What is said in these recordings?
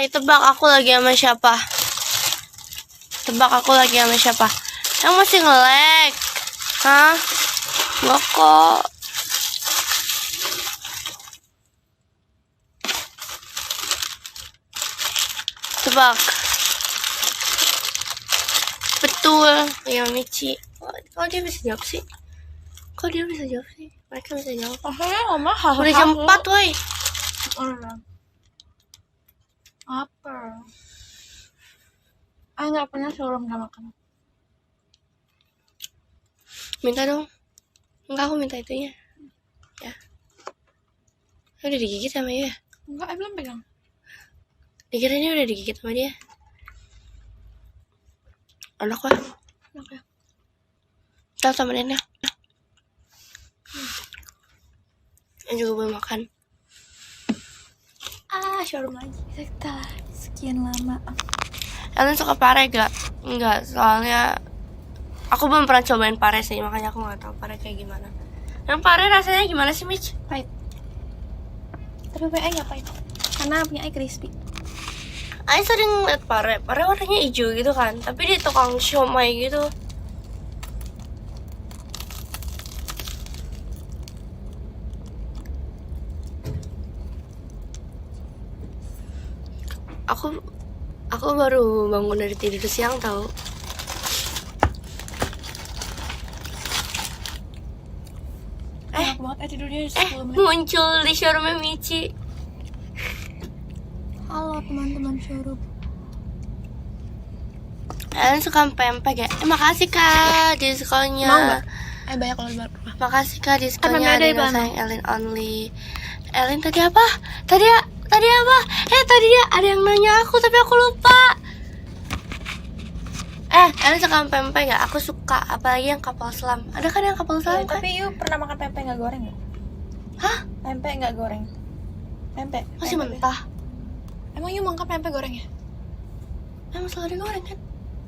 Hai, tebak aku lagi sama siapa? Tebak aku lagi sama siapa? Yang masih nge-lag? Hah? Gak kok. Tebak. Betul, ya Michi. Kok dia bisa jawab sih? Mereka bisa jawab. Udah jam 4, woi. Apa? Aku nggak pernah suruh sama kamu. Minta dong. Enggak, aku minta itunya. Ya. Udah digigit sama dia. Enggak, belum pegang. Dikiranya udah digigit sama dia. Anak lah. Oke. Kita temenin ya. Yang juga belum makan. Showroom lagi. Setelah sekian lama. Kalian suka pare gak? Enggak, soalnya aku belum pernah cobain pare sih, makanya aku gak tahu pare kayak gimana. Yang pare rasanya gimana sih, Mitch? Pahit. Tapi punya nggak pahit. Karena punya crispy. Aku sering liat pare warnanya hijau gitu kan, tapi di tukang siomay gitu. Aku baru bangun dari tidur siang tahu. Enak banget tidurnya 10 menit. Muncul di showroomnya Michi. Halo teman-teman showroom. Kalian suka pempek ya? Makasih kak diskonnya. Mau nggak? Banyak kalau baru. Makasih kak diskonnya. Ada di Ada mana? sayang Elin only. Elin tadi apa? Tadi apa? Tadi ada yang nanya aku tapi aku lupa. Elin suka pempek gak? Aku suka, apalagi yang kapal selam. Ada kan yang kapal selam kan? Tapi you pernah makan pempek nggak goreng nggak? Hah? Pempek nggak goreng. Pempek Masih pempek. mentah? Emang you makan pempek goreng ya? Emang selalu digoreng kan?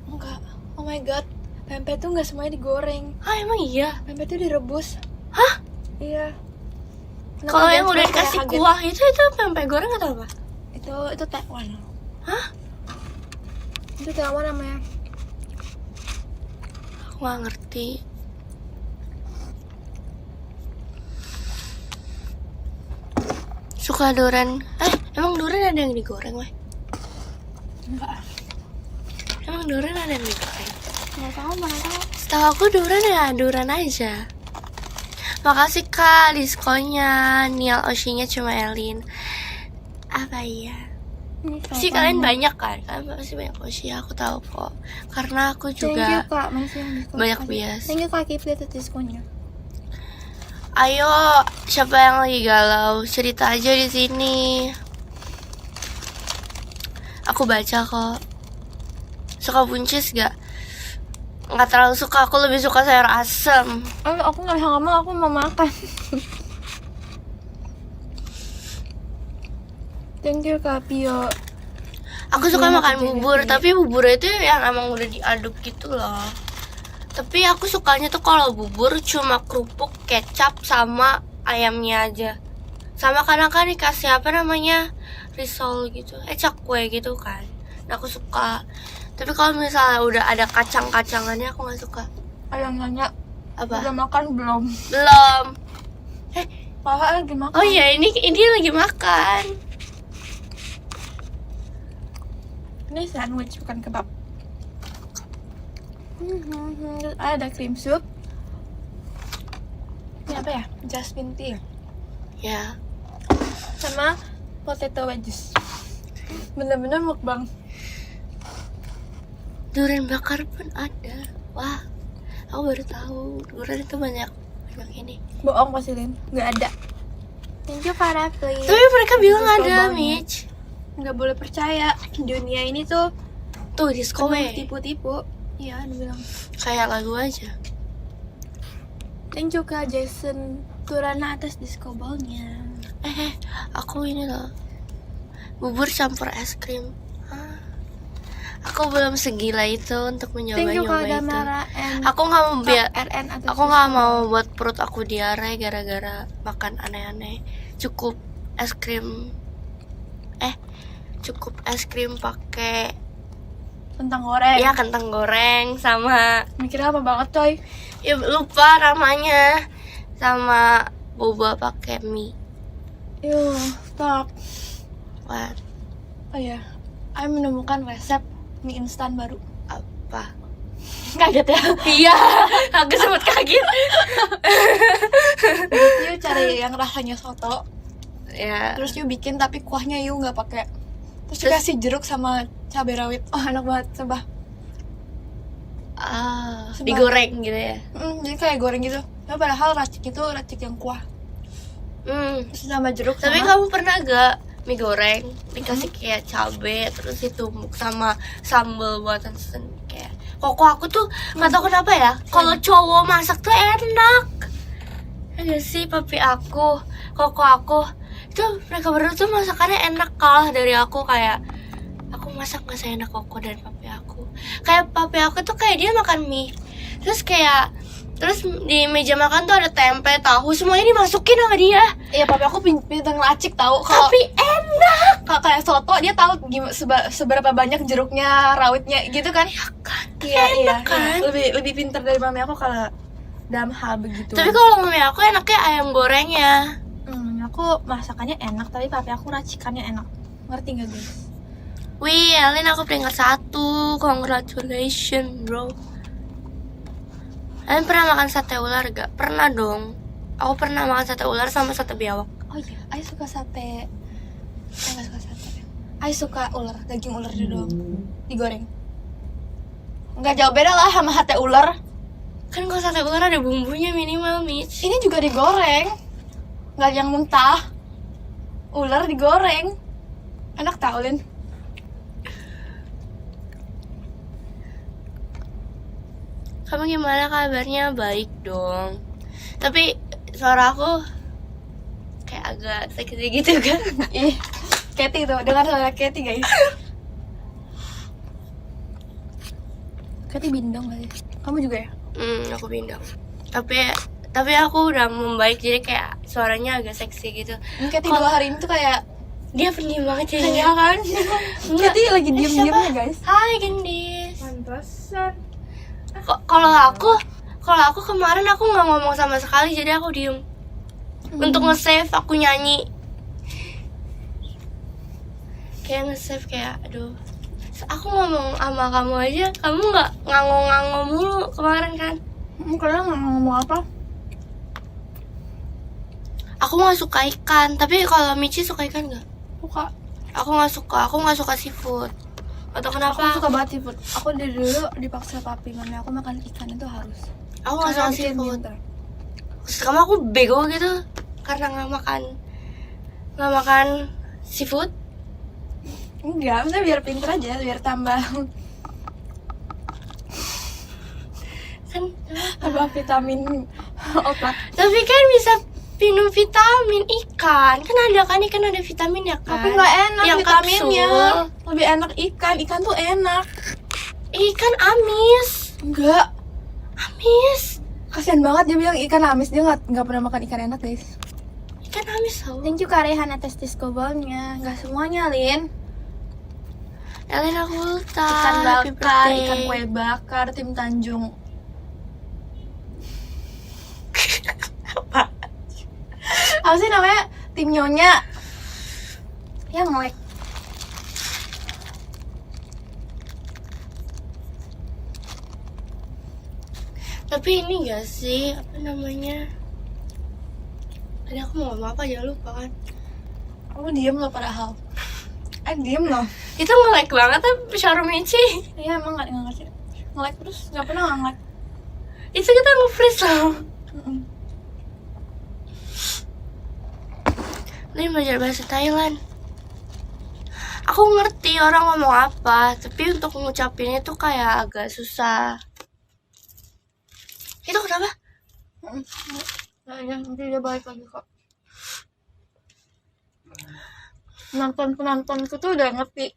Enggak. Oh my god. Pempek tuh nggak semuanya digoreng. Emang iya? Pempek tuh direbus. Hah? Iya. Kalau yang udah dikasih kuah itu pempek goreng atau apa? Itu Taiwan. Hah? Itu Taiwan namanya. Aku gak ngerti. Suka durian. Emang durian ada yang digoreng, weh? Enggak. Emang durian ada yang digoreng? Nggak tahu, mana tahu. Setahu aku durian ya durian aja. Makasih kak diskonnya. Nial Oshinya cuma Elin. Apa iya? Pasti kalian banyak kan? Kalian pasti banyak Oshi, aku tahu kok. Karena aku Thank you juga kak, masih yang diskon. banyak bias. Thank you kak, Kifli atas diskonnya. Ayo, siapa yang lagi galau? Cerita aja di sini. Aku baca kok. Suka buncis gak? Nggak terlalu suka, aku lebih suka sayur asem. Aku nggak bisa ngomong, aku mau makan. Thank you kak Pio. Aku suka makan bubur, tapi bubur itu yang emang udah diaduk gitu loh. Tapi aku sukanya tuh kalau bubur cuma kerupuk, kecap, sama ayamnya aja. Sama kadang kan dikasih apa namanya, risol gitu, cakwe gitu kan. Nah aku suka. Tapi kalau misalnya udah ada kacang-kacangannya aku nggak suka. Ada yang nanya, Apa? udah makan belum? Belum. Kakak lagi makan. Oh iya, ini lagi makan. Ini sandwich bukan kebab. Ada cream soup. Ini apa ya? Jasmine tea. Ya. Sama potato wedges. Bener-bener mukbang. Durian bakar pun ada. Wah, aku baru tahu durian itu banyak ini. Bohong pasti Lin, nggak ada. Thank you para please. Tapi mereka bilang ada, Mitch. Nggak boleh percaya, dunia ini tuh Disco penuh tipu-tipu. Iya, dia bilang. kayak lagu aja. Thank you kak Jason Turana atas disco ballnya. Aku ini loh, bubur campur es krim. Aku belum segila itu untuk Thank you mencoba kak itu. Damara and Aku nggak mau RN atas aku nggak mau buat perut aku diare gara-gara makan aneh-aneh. Cukup es krim cukup es krim pakai Kentang goreng. ya kentang goreng sama Mikirnya apa banget coy? ya lupa namanya, sama boba pakai mie. Yuh, stop. What? Oh iya, I menemukan resep mie instan baru. Apa? Kaget ya? Iya, aku sempat kaget. Yuk cari yang rasanya soto. Ya. Terus yuk bikin tapi kuahnya yuk nggak pakai. Terus dikasih jeruk sama cabai rawit. Oh enak banget, sumpah. Digoreng gitu ya. Jadi kayak goreng gitu. Nah, padahal racik itu racik yang kuah. Terus sama jeruk. Tapi sama... kamu pernah gak mie goreng dikasih kayak cabai terus ditumbuk sama sambal buatan sendiri kayak koko aku tuh nggak tahu kenapa ya kalau cowok masak tuh enak. Ada sih papi aku, koko aku itu mereka berdua tuh masakannya enak kalah dari aku. Kayak aku masak nggak seenak koko dan papi aku. Kayak papi aku tuh kayak dia makan mie terus di meja makan tuh ada tempe, tahu, semuanya dimasukin sama dia. Iya, papi aku pintar ngelacik tahu kalau Tapi enak. kalau kayak soto dia tahu seberapa banyak jeruknya, rawitnya gitu kan? Ya kan? Iya, kan? Lebih pintar dari mami aku kalau dalam hal begitu. Tapi kalau mami aku enaknya ayam gorengnya. Aku masakannya enak tapi papi aku racikannya enak. Ngerti nggak guys? Wih, Elin aku peringkat 1. Congratulations, bro. Kalian pernah makan sate ular gak? Pernah dong. Aku pernah makan sate ular sama sate biawak. Oh iya, Ai suka sate. Ai nggak suka sate. Ai suka ular, daging ular dulu digoreng. Nggak jauh beda lah sama sate ular. Kan kalau sate ular ada bumbunya minimal, Mitch. Ini juga digoreng, nggak yang mentah. Ular digoreng, enak tau Lin. Kamu gimana kabarnya? Baik dong. Tapi suara aku kayak agak seksi gitu kan? Ih, Katy tuh, dengar suara Katy guys. Katy bindong kali. Kamu juga ya? Aku bindeng. Tapi aku udah membaik jadi kayak suaranya agak seksi gitu. Katy 2 hari ini tuh kayak Dia pendiam banget iya ya. kan? Katy lagi diem-diemnya guys. Hai Gendis. Pantesan. Kalau aku kemarin aku nggak ngomong sama sekali jadi aku diem. Untuk nge-save aku nyanyi. Kayak nge-save kayak aduh. Aku ngomong sama kamu aja, kamu nggak ngangong-ngangong mulu kemarin kan? Kalian nggak ngomong apa? Aku nggak suka ikan, tapi kalau Michi suka ikan nggak? Suka. Aku nggak suka seafood. Atau kenapa? Aku suka banget seafood. Aku dari dulu dipaksa papi mami aku makan ikan itu harus. Aku nggak suka Karena bikin seafood. pinter. Kamu aku bego gitu karena nggak makan seafood. Enggak, maksudnya biar pinter aja, biar tambah Kan vitamin otak. tapi kan bisa minum vitamin ikan kan ada vitaminnya kan. Tapi nggak enak yang vitaminnya. kapsul. Lebih enak ikan tuh enak. Ikan amis. Enggak, kasian banget dia bilang ikan amis, dia nggak pernah makan ikan enak guys. Ikan amis tau. Thank you Karehan atas diskobolnya. Nggak semuanya Lin. Elin aku ulta. Ikan Happy bakar, birthday. ikan kue bakar, tim Tanjung. Apa sih namanya? Tim Nyonya. Yang ngelek. Tapi ini gak sih apa namanya? Tadi aku mau ngomong apa jangan lupa kan. Kamu diem loh padahal. Diem loh. Itu nge-like banget tapi Sharumichi. Iya emang nggak ngerti. Nge-like terus nggak pernah nge-like. Itu kita nge-freeze loh. Ini belajar bahasa Thailand. Aku ngerti orang ngomong apa, tapi untuk ngucapinnya tuh kayak agak susah. Itu kenapa? Nah, ya, nanti dia balik lagi kok. Penontonku tuh udah ngerti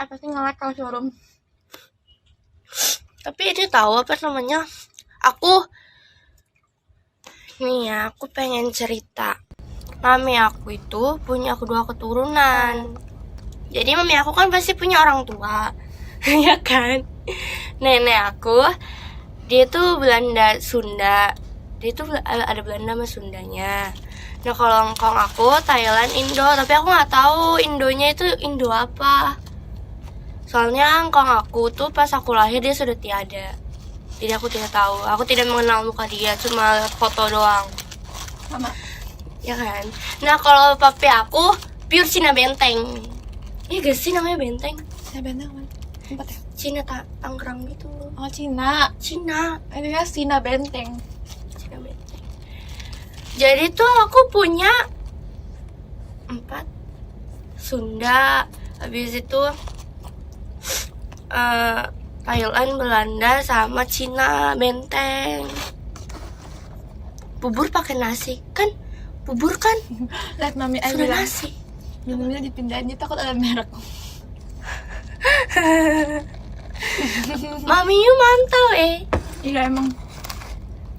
apa sih nge-like kalau showroom. Tapi ini tahu apa namanya? Aku pengen cerita. Mami aku itu punya kedua keturunan. Jadi mami aku kan pasti punya orang tua. Ya kan? Nenek aku dia tuh Belanda Sunda. Dia tuh ada Belanda sama Sundanya. Nah kalau ngkong aku Thailand Indo, tapi aku nggak tahu Indonya itu Indo apa. Soalnya ngkong aku tuh pas aku lahir dia sudah tiada. Jadi aku tidak tahu. Aku tidak mengenal muka dia, cuma foto doang. Sama. Ya kan? Nah kalau papi aku pure Cina Benteng. Iya gak sih namanya Benteng? Saya benteng mana? Tempat ya? Cina Tangerang gitu. Oh, Cina. Cina. Ini kan Cina Benteng. Cina Benteng. Jadi tuh aku punya 4 Sunda, habis itu Thailand, Belanda, sama Cina Benteng. Bubur pakai nasi kan? Bubur kan Lihat mami aja sudah bilang, nasi. minumnya dipindahin, dia takut ada merek. Mami you mantau Iya emang.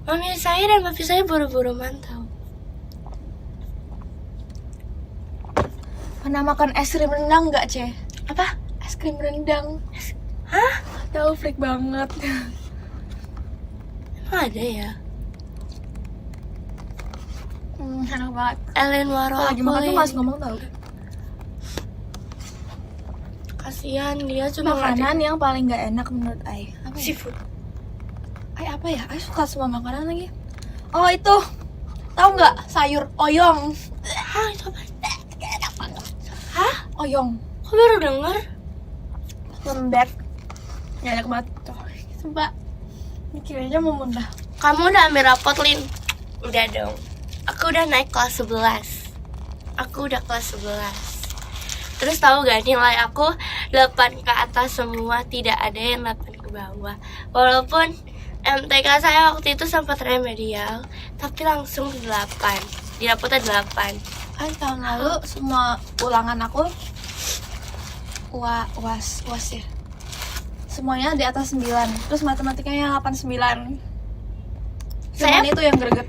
Mami saya dan papi saya buru-buru mantau. Pernah makan es krim rendang nggak, Ce? Apa? Es krim rendang. Hah? Tahu freak banget. Emang ada ya? Enak banget. Ellen Waro Kalau lagi makan tuh Apoy. masih ngomong tau. Kasihan dia cuma Makanan yang paling nggak enak menurut Ai. Apa ya? seafood. Ai apa ya? Ai suka semua makanan lagi. Oh itu, tahu nggak sayur oyong? Hah, itu apa? Enak banget. Hah? Oyong. Kok baru denger? Lembek. Nggak enak banget. Tuh, sumpah. Mikirnya mau muntah. Kamu udah ambil rapot, Lin? Udah dong. Aku udah naik kelas 11. Aku udah kelas 11. Terus tahu gak nilai aku 8 ke atas semua, tidak ada yang 8 ke bawah. Walaupun MTK saya waktu itu sempat remedial, tapi langsung 8. Di rapotnya 8. Kan tahun lalu semua ulangan aku uas ya. Semuanya di atas 9. Terus matematikanya 89. Saya Cuman itu yang greget.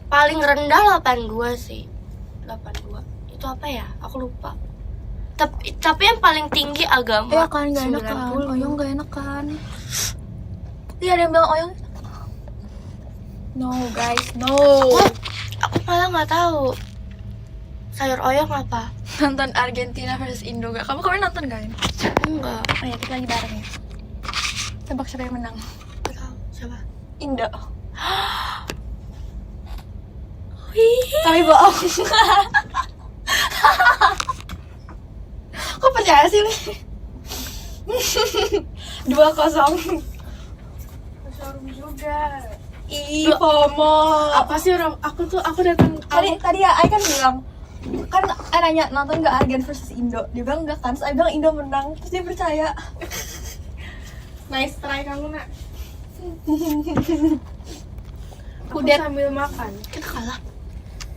paling rendah 82 sih. 82. Itu apa ya? Aku lupa. Tapi yang paling tinggi agama. Iya kan, gak enak kan. 90. Oyong gak enak kan. Iya ada yang bilang oyong. No guys, no. Aku malah nggak tahu sayur oyong apa. Nonton Argentina versus Indo gak? Kamu kemarin nonton gak? Enggak. Oh ya, kita lagi bareng ya. Tebak siapa yang menang? Nggak tahu siapa. Indo. Wih. Tapi bohong. Kok percaya sih nih? 2-0. Showroom juga. Ih, FOMO. Apa sih orang aku datang Tadi ya, Ai kan bilang kan Ai nanya nonton gak Argen versus Indo. Dia bilang enggak kan, terus Ai bilang Indo menang. Terus dia percaya. nice try kamu nak. Aku Udah. sambil makan. Kita kalah.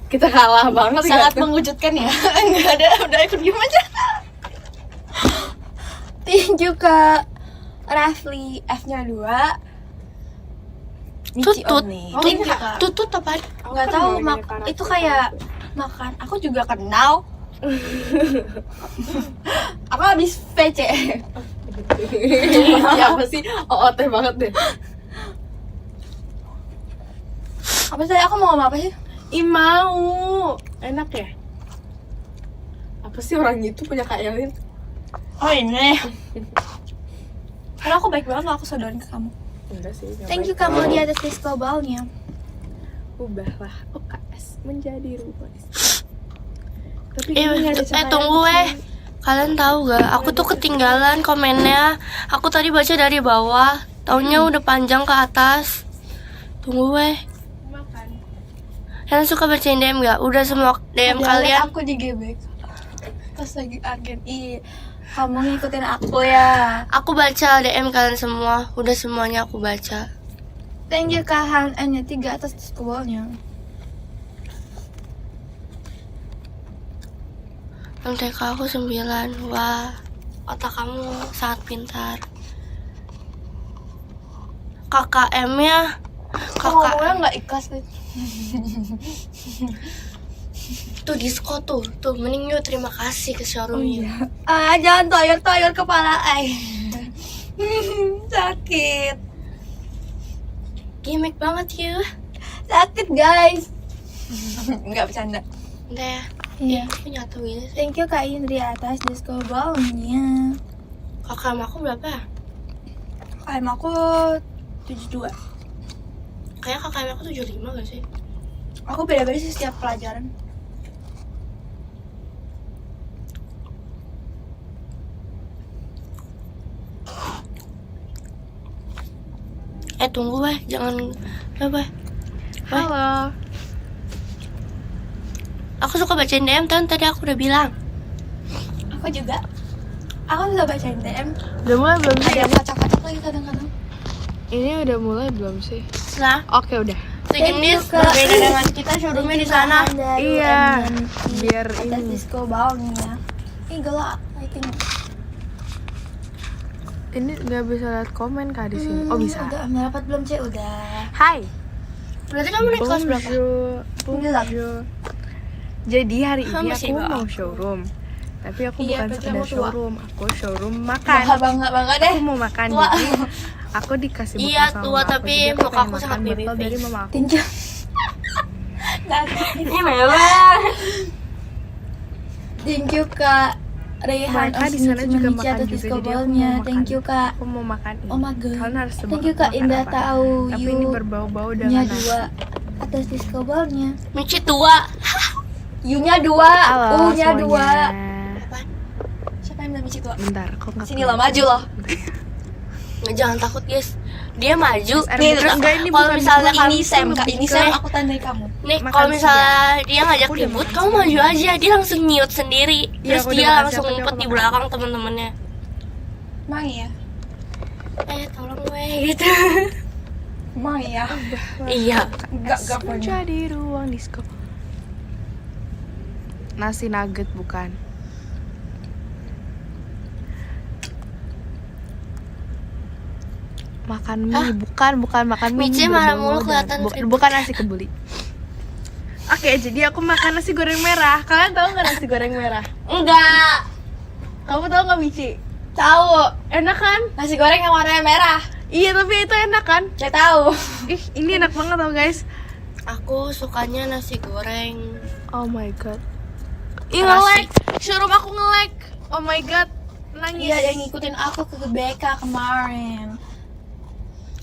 Kita kalah banget Sangat mengejutkan ya. Enggak ada, udah ikut diem aja. Thank you Kak Rafli, F-nya 2. Michi Tutut. Oni. Oh, Thank you iya. Kak. Tutut apa? Nggak tahu itu kayak makan. Aku juga kenal. Aku habis VC. Siapa sih? OOT banget deh. Apa sih? Aku mau ngomong apa sih? Ih mau. Enak ya? Apa sih orang itu punya Kak Elin? Oh ini. Karena aku baik banget loh, aku sodorin ke kamu. Enggak sih. Thank you kamu di atas list globalnya. Ubahlah UKS menjadi RUPS. Tapi Tunggu Kalian tahu gak? Aku tuh ketinggalan komennya. Aku tadi baca dari bawah, taunya udah panjang ke atas. Tunggu makan. Kalian suka bacain DM gak? Udah semua DM Padahal kalian. aku di GBK pas lagi Argen. Ih, kamu ngikutin aku ya. Aku baca DM kalian semua. Udah semuanya aku baca. Thank you Kak Han, N-nya 3 atas list globalnya. MTK aku 9. Wah, otak kamu sangat pintar. KKM-nya Kok ngomongnya nggak ikhlas nih? Tuh diskon tuh mending yuk terima kasih ke showroomnya. Jangan toyor kepala ay. Sakit. Gimmick banget yuk. Sakit guys. Enggak bercanda. Enggak ya. Iya. Aku nyatu gini sih. Thank you Kak Indri atas disco ballnya. Kakak aku berapa ya? KM aku 72. Kayak kakak aku 75 gak sih? Aku beda-beda sih setiap pelajaran. Tunggu weh, jangan weh. Halo. Aku suka bacain DM tadi aku udah bilang. Aku juga. Aku udah bacain DM. Udah mulai belum sih? Ada yang kacak-kacak lagi kadang-kadang. Ini udah mulai belum sih? Nah, Oke udah. sejenis Thank you, Kak. berbeda dengan kita showroomnya di sana. Iya. Biar Atas ini. disco ballnya. Gelap lighting. Ini nggak bisa lihat komen kak di sini. Oh bisa. Udah merapat belum Cek? Udah. Hai. Berarti kamu naik kelas berapa? Bonjour. Jadi hari ini Masih aku bawah. mau showroom. Tapi aku Iya, bukan berarti sekedar kamu tua. showroom. Aku showroom makan. Bangga deh. Aku mau makan. Tua. Jadi aku dikasih bekal Iya, sama tua, mama aku. tapi Jadi aku muka pengen aku sangat makan baby bekal dari face. mama aku. Thank you. Ini memang. Thank you Kak Rehan Mereka di sana juga makan atas juga, disco jadi aku ballnya. mau Thank makan. you Kak. Aku mau makan ini. Oh my god. Kalian harus tebak Thank you aku Kak makan Indah apa. tahu. Tapi ini berbau-bau Nya dengan 2 atas disco ballnya. Michi tua. U-nya 2, Halo U-nya 2. semuanya. Siapa yang bilang Michi tua? Bentar, kok nggak Sini lah, maju loh. Jangan takut guys. Dia maju. Nih, Terus enggak, ini kalau bukan misalnya Ini kamu Sam Kak, ini Sam Nih, aku tandai kamu. nih Makan kalau misalnya dia ngajak Aku udah ribut, makan kamu maju aja. Dia langsung nyiut sendiri. Iya, Terus aku udah dia makan langsung siapa, tapi ngumpet aku di makan. belakang teman-temannya. Emang ya? Tolong gue gitu. Emang ya? Iya. Enggak pernah. Menjadi ruang disco. Nasi nugget bukan. Makan mie Hah? bukan makan mie. Mici Ini marah berbau mulu dan- kelihatan ribut. bukan nasi kebuli. Oke, jadi aku makan nasi goreng merah. Kalian tahu nggak nasi goreng merah? Enggak. Kamu tahu nggak Mici? Tahu. Enak kan? Nasi goreng yang warnanya merah. Iya, tapi itu enak kan? Saya tahu. Ih, ini enak banget tau guys. Aku sukanya nasi goreng. Oh my god. Ih, Terasi. nge-lag. Showroom aku nge-lag. Oh my god. Nangis. Iya, yang ngikutin aku ke BK kemarin.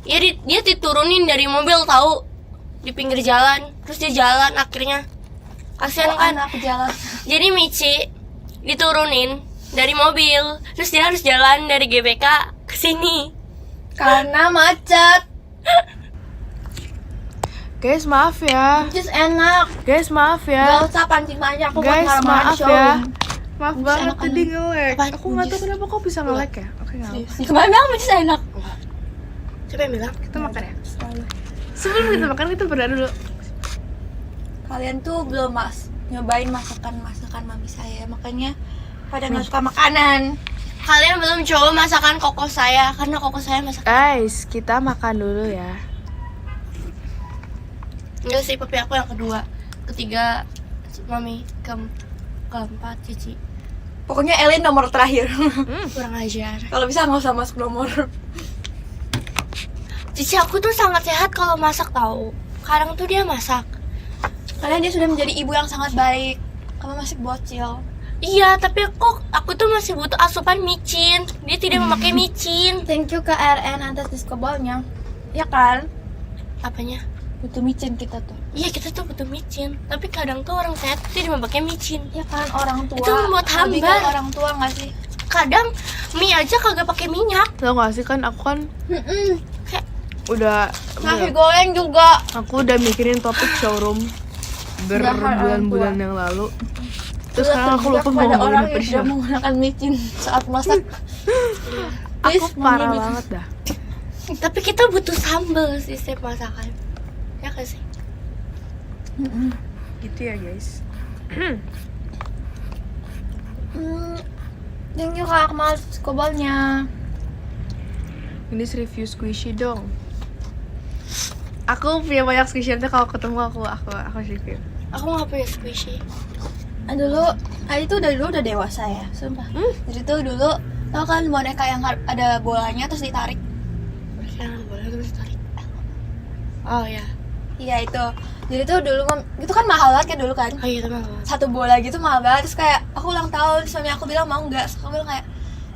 Ya dia diturunin dari mobil tahu di pinggir jalan. Terus dia jalan akhirnya. Kasian Oh, kan. anak jalan. Jadi Michi diturunin dari mobil. Terus dia harus jalan dari GBK ke sini. Karena macet. Guys, maaf ya. Just enak. Guys, maaf Gak ya. usah pancing-pancing aku buat Guys, marah-marah maaf di ya. showroom. Maaf Bujis banget enak kan? tadi nge-lag. Apaan? Aku nggak tahu Bujis. kenapa kok bisa nge-lag ya. Oke, nggak apa. Kemarin bilang Bujis enak. Siapa yang bilang? Kita makan ya. Sebelum kita makan kita berdoa dulu. Kalian tuh belum nyobain masakan mami saya, makanya pada nggak suka makanan. Kalian belum coba masakan koko saya karena koko saya masak. Guys, kita makan dulu ya. Enggak sih, papi aku yang kedua, ketiga mami, keempat Cici. Pokoknya Elin nomor terakhir. Kurang ajar. Kalau bisa nggak usah masuk nomor. Cici aku tuh sangat sehat kalau masak tahu. Kadang tuh dia masak. Karena dia sudah menjadi ibu yang sangat baik. Kamu masih bocil. Iya, tapi kok aku tuh masih butuh asupan micin. Dia tidak memakai micin. Thank you ke RN atas disco ball-nya. Ya kan? Apanya? Butuh micin kita tuh. Iya, kita tuh butuh micin. Tapi kadang tuh orang sehat tidak memakai micin. Ya kan orang tua. Itu membuat Lebih hambar. ke orang tua nggak sih? Kadang mie aja kagak pakai minyak. Tau gak sih kan aku kan Kayak udah Nasi goreng juga. aku udah mikirin topik showroom berbulan-bulan yang lalu. Terus sekarang aku lupa mau pada ngomongin orang apa yang di tidak showroom. menggunakan micin saat masak. Aku Please, parah ngomongin banget dah. Tapi kita butuh sambal sih setiap masakan. Ya kan sih? Gitu ya guys. Thank you kak Akmal disco ball-nya. Ini review squishy dong. Aku punya banyak squishy, nanti kalau ketemu aku review. Aku nggak punya squishy. Dulu, itu udah dewasa ya, sumpah. Jadi tuh dulu, tau kan boneka yang ada bolanya terus ditarik? Jangan boleh terus tarik. Oh ya. Iya itu. Jadi tuh dulu, itu kan mahal banget kan dulu kan? Oh iya teman. Satu bola gitu mahal banget. Terus kayak aku ulang tahun, suami aku bilang mau nggak? Terus aku bilang kayak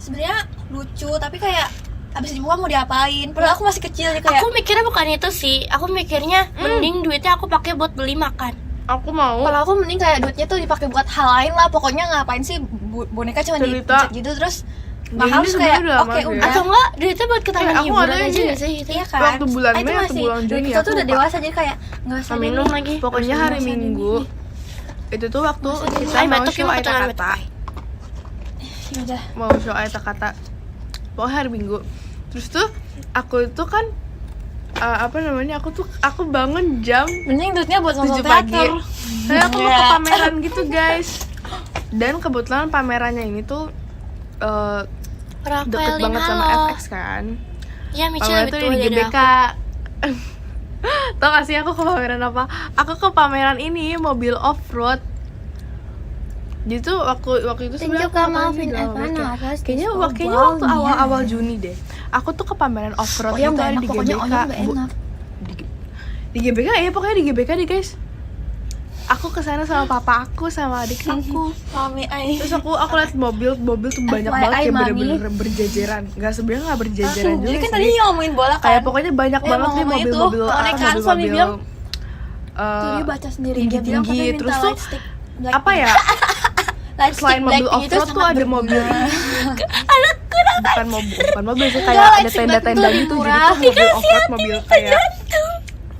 sebenarnya lucu, tapi kayak abis dibuka mau diapain? Padahal aku masih kecil jadi kayak. Aku mikirnya bukan itu sih. Aku mikirnya mending duitnya aku pakai buat beli makan. Aku mau. Kalau aku mending kayak duitnya tuh dipakai buat hal lain lah. Pokoknya ngapain sih boneka cuma Cerita. dipencet gitu terus Jadi mahal ini terus kayak sebenarnya udah oke lama udah. Atau enggak duitnya buat ke taman aku hiburan ada aja ini. nggak sih itu? Iya kan? Waktu bulan Itu Mei atau masih bulan Juni, kita aku tuh udah lupa. dewasa jadi kayak nggak usah Sama minum dulu. lagi. Pokoknya hari Masa Minggu itu tuh waktu kita Ay, mau batuk show ya, Aita kebetulan Kata. Ya udah. Mau show Aita Kata. Pokoknya hari Minggu. Terus tuh aku itu kan aku bangun jam Mending duitnya buat 7 nonton pagi. teater. Saya aku mau ke pameran gitu guys. Dan kebetulan pamerannya ini tuh deket Rafaelin banget sama halo. FX kan. Ya Michi Pameran lebih tuh tua di dari GBK. aku. Tau gak sih aku ke pameran apa? Aku ke pameran ini mobil off-road. Jadi tuh waktu itu sebenarnya aku ngapain sih, udah lama banget ya. Kayaknya waktu awal Juni deh. Aku tuh ke pameran off-road Oyong itu gak ada enak, di pokoknya GBK. oyong gak enak. Di GBK ya, pokoknya di GBK deh guys. Aku kesana sama papa aku sama adik aku. Mami ai. Terus aku liat mobil tuh banyak FYI, banget kayak Mami. bener-bener berjejeran. Nggak sebenarnya nggak berjejeran juga Jadi kan sih. tadi ngomongin bola kan. Kayak pokoknya banyak Ya, banget nih ngomong itu, mobil-mobil keonekan, suami bilang, eh, Tuh dia baca sendiri dia bilang tinggi-tinggi. katanya minta Terus tuh lightstick black apa ya? lightstick Selain mobil black itu off-road tuh sangat ada mobil bukan mobil sih, Enggak, kayak ada lightstick tenda-tenda black itu gitu. lebih Jadi murah. tuh mobil off-road,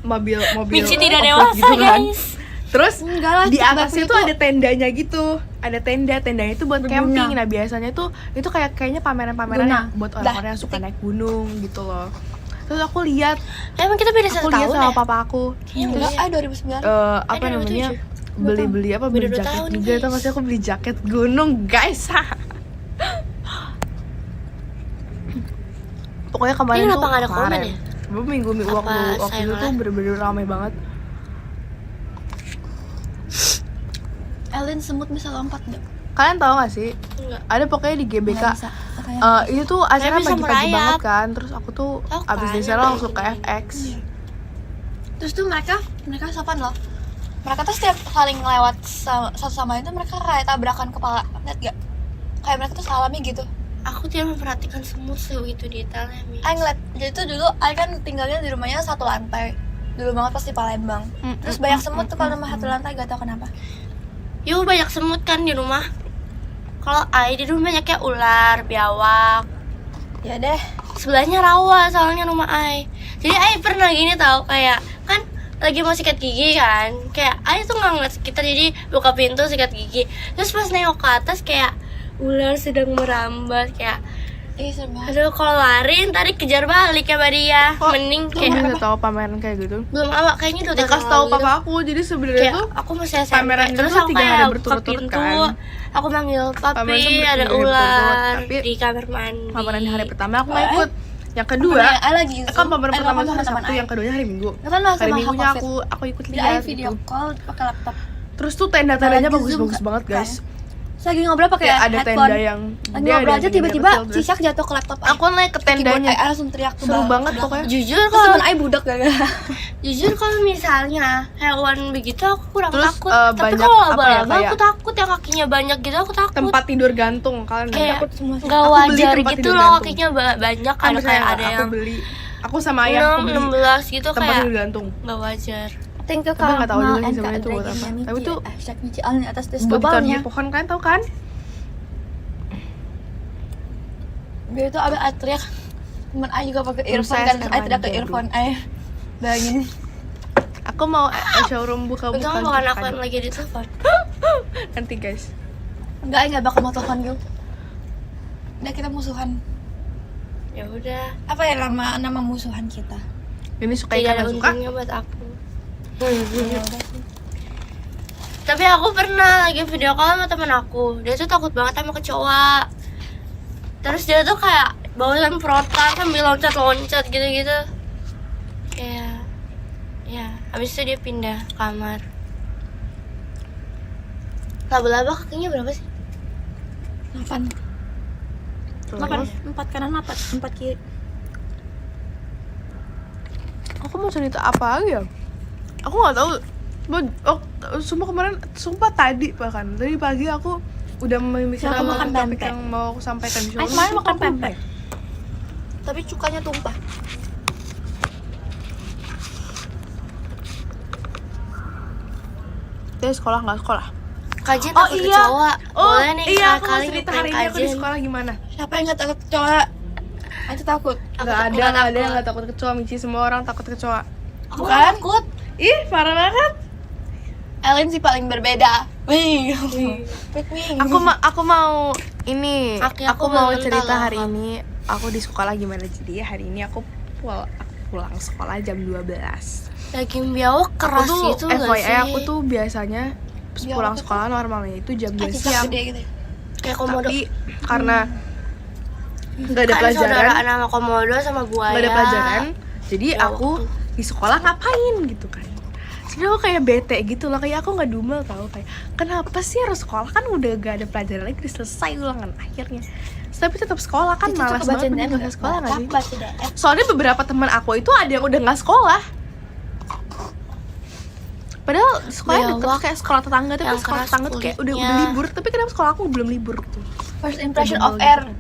mobil kayak mobil Michi tidak off-road dewasa gitu kan. guys. Terus Enggak lah, di stick atasnya black tuh itu ada tendanya gitu. Ada tendanya itu buat Berguna. camping. Nah, biasanya tuh itu kayaknya pameran-pameran Guna. yang buat orang-orang yang suka naik gunung gitu loh. Terus aku lihat Emang kita beda satu tahun sama ya? papa aku. Kayaknya enggak enggak. 2009 Apa Ada namanya? 27. Beli apa? Beli Beda 2 jaket tahun, juga. guys. Tau gak sih aku beli jaket gunung, guys. Pokoknya kemarin Ini tuh kenapa nggak ada komen kemarin. ya? Minggu Apa waktu saya itu tuh malah? bener-bener ramai banget. Ellen semut bisa lompat enggak? Kalian tahu gak sih? Enggak. Ada pokoknya di GBK. Nggak bisa. Katanya. Itu tuh acaranya bisa pagi-pagi merayap. banget kan. Terus aku tuh Tahu abis kan, dari sana yang langsung ke kayak FX. Terus tuh mereka sopan loh. Mereka tuh setiap saling lewat satu sama lain tuh mereka kayak tabrakan kepala. Lihat gak? Kayak mereka tuh salami gitu. Aku tidak memperhatikan semut segitu detailnya, Mi. Ay ngeliat, jadi tuh dulu Ay kan tinggalnya di rumahnya satu lantai. Dulu banget pas di Palembang. Terus banyak semut tuh kalau rumah satu lantai gak tau kenapa. Yuk banyak semut kan di rumah. Kalau Ai di rumah banyaknya ular, biawak. Ya deh. Sebelahnya rawa soalnya rumah Ai. Jadi Ai pernah gini tau, kayak kan lagi mau sikat gigi kan. Kayak Ai tuh nggak ngeliat sekitar, jadi buka pintu sikat gigi. Terus pas nengok ke atas kayak ular sedang merambat, kayak Ih serem banget. aduh kalau lari ntar dikejar balik ya mbak dia. Mending Kayak kayak bisa tahu pameran kayak gitu. belum awak kayaknya udah Dikasih tahu papa aku. Jadi sebenarnya kayak tuh aku masih SMP pameran terus itu aku 3 hari kayak buka berturut-turut pintu kan. aku manggil Pameran papi itu ada 3 hari ular berturut-turut, tapi di kamar mandi. pameran di hari pertama aku nggak ikut. Yang kedua, Ay lagi kan pameran Ay, pertama ngomong itu hari sama Sabtu, teman yang keduanya hari Minggu. Ay. Kan langsung Hari sama Minggunya Covid. aku ikut Jadi Ay lihat video gitu. call pakai laptop. Terus tuh tenda-tendanya Lagi Zoom bagus-bagus kan? banget guys. Terus lagi ngobrol pakai Kayak ada headphone. tenda yang Lagi dia ngobrol ada aja tenda tiba-tiba kecil, terus cicak jatuh ke laptop Ay. aku naik ke Keyboard tendanya. Ay langsung teriak tuh Seru bawah. banget pokoknya. Jujur Terus kalau temen Ay budak gara-gara. jujur kalau misalnya hewan begitu aku kurang Terus, takut. Tapi banyak kalau apa ya, laba-laba kayak aku takut, yang kakinya banyak gitu aku takut. Tempat tidur gantung kalian kayak takut semua sih. nggak Aku beli wajar tempat gitu tidur loh, gantung. kakinya banyak kan kan, misalnya kayak ada aku yang beli, aku sama ayah aku 6, beli 16 gitu tempat kayak tidur gantung. nggak wajar. Thank you Tapi nggak tahu juga sih NK sebenarnya itu buat Dragon apa. Michi. Tapi tuh hashtag Michi Allen di atas buat desktobalnya. ditaruh di pohon, kalian tahu kan? Biar itu abis Ay teriak. Temen Ay juga pakai earphone saya kan, terus Ay sekarang teriak ke lagi earphone Ay. Bayangin. Aku mau showroom buka-buka. Untung bukan aku yang lagi di telepon. Nanti guys. Enggak, Ay nggak bakal mau telepon gue. Udah kita musuhan. Ya udah, Apa ya nama musuhan kita? Ini suka tidak ada ikan suka. untungnya buat aku. Ya udah sih. Tapi aku pernah lagi video call sama temen aku. Dia tuh takut banget sama kecoa. Terus dia tuh kayak bawa semprotan sambil loncat-loncat gitu-gitu. Kayak ya, habis itu dia pindah kamar. Laba-laba kakinya berapa sih? 8. Makan 4 kanan 4 kiri. Aku mau cerita apa lagi ya? Aku nggak tahu. Sumpah kemarin, sumpah tadi pagi aku udah memikirkan Aku makan topik pempek. yang mau aku sampaikan di Aku kemarin makan pempek. Tapi cukanya tumpah. Jadi sekolah nggak sekolah? Kajian takut kecoa. Boleh nih iya, aku mau sekali cerita main hari ini aku di kajian. sekolah gimana? Siapa yang nggak takut kecoa? Aku takut. Nggak ada yang nggak takut kecoa. Michi, semua orang takut kecoa. Aku Bukan? takut. Ih, parah banget. Ellen sih paling berbeda. Wih. Aku mau ini. Kaki Aku aku mau belum cerita mental, hari Kak. ini aku di sekolah gimana. Jadi hari ini aku pulang sekolah jam 12. Daging biawak Aku keras tuh gitu nggak sih? FYI aku tuh biasanya Biawak pulang itu? sekolah normalnya itu jam 2 Cicak siang. gede gitu. Kayak komodo. Tapi karena nggak ada Kan pelajaran, saudaraan sama komodo sama buaya. nggak ada pelajaran, jadi Ya, aku di sekolah ngapain gitu kan. Sebenernya aku kayak bete gitu loh, kayak aku nggak dumel tau, kayak kenapa sih harus sekolah, kan udah gak ada pelajaran lagi, udah selesai ulangan akhirnya. Tapi tetap sekolah kan, malas banget, mending gak usah sekolah gak sih? Baca DM. Soalnya beberapa teman aku itu ada yang udah nggak sekolah. Padahal sekolahnya deket, Biawak kayak sekolah tetangga, tapi yang sekolah keras tetangga tuh kayak udah kulitnya. libur. Tapi kenapa sekolah aku belum libur gitu? First impression Sebel of gitu air. kan.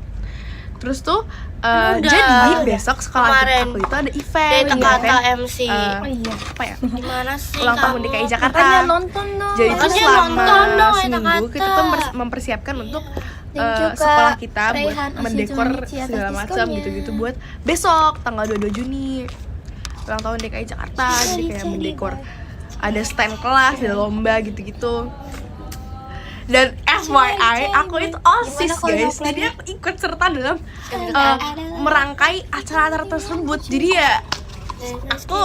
Terus tuh Udah. jadi besok sekolah Kemarin. aku itu ada event, Data kata MC. oh iya. apa ya? Gimana sih Ulang tahun kamu? DKI Jakarta. Makanya nonton dong. Jadi itu Makanya selama nonton dong, seminggu kata-kata. kita tuh mempersiapkan untuk Thank you, Kak. sekolah kita buat Raihan, mendekor Asyik, atas segala macam diskonnya. gitu-gitu buat besok tanggal 22 Juni ulang tahun DKI Jakarta. Jadi kayak mendekor, ada stand kelas, ada lomba gitu-gitu. Dan FYI aku itu OSIS Gimana kalau guys, jawab jadi lagi? aku ikut serta dalam merangkai acara-acara tersebut. Jadi ya aku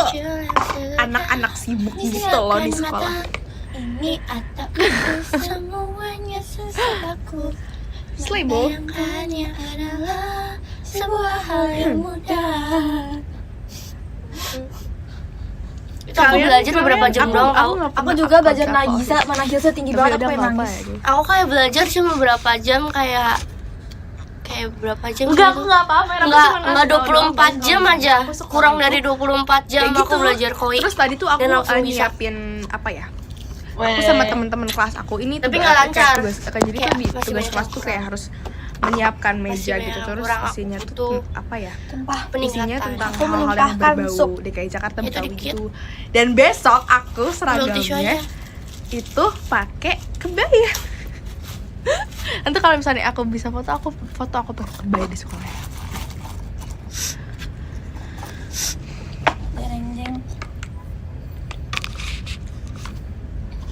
anak-anak sibuk gitu loh di sekolah. Ini atau itu semuanya sesuatu. Slaybo. Membayangkannya adalah sebuah hal yang mudah. Itu aku belajar beberapa jam doang tau. Aku juga belajar Nagisa, mana Nagisa tinggi banget aku pengen nangis. Aku kayak belajar cuma berapa jam, kayak berapa jam Enggak, gitu. aku enggak apa-apa. Enggak 24 jam aja. Kurang dari 24 jam aku belajar koi. Terus tadi tuh aku Dan langsung bisa. nyiapin apa ya? Aku sama teman-teman kelas aku ini Tapi tugas- nggak lancar. kayak tugas, jadi Kayak tuh masih tugas banyak kelas tuh kurang. kayak harus menyiapkan meja Masih gitu, banyak terus kurang. isinya Itu tuh apa ya? Tumpah. Isinya Peningkatan. tentang Aku hal-hal yang melimpahkan berbau sup. DKI Jakarta Itu Betawi dikit. gitu. Dan besok aku Tisu seragamnya aja. itu pakai kebaya. Nanti kalau misalnya aku bisa foto aku pakai kebaya di sekolah. Jeng.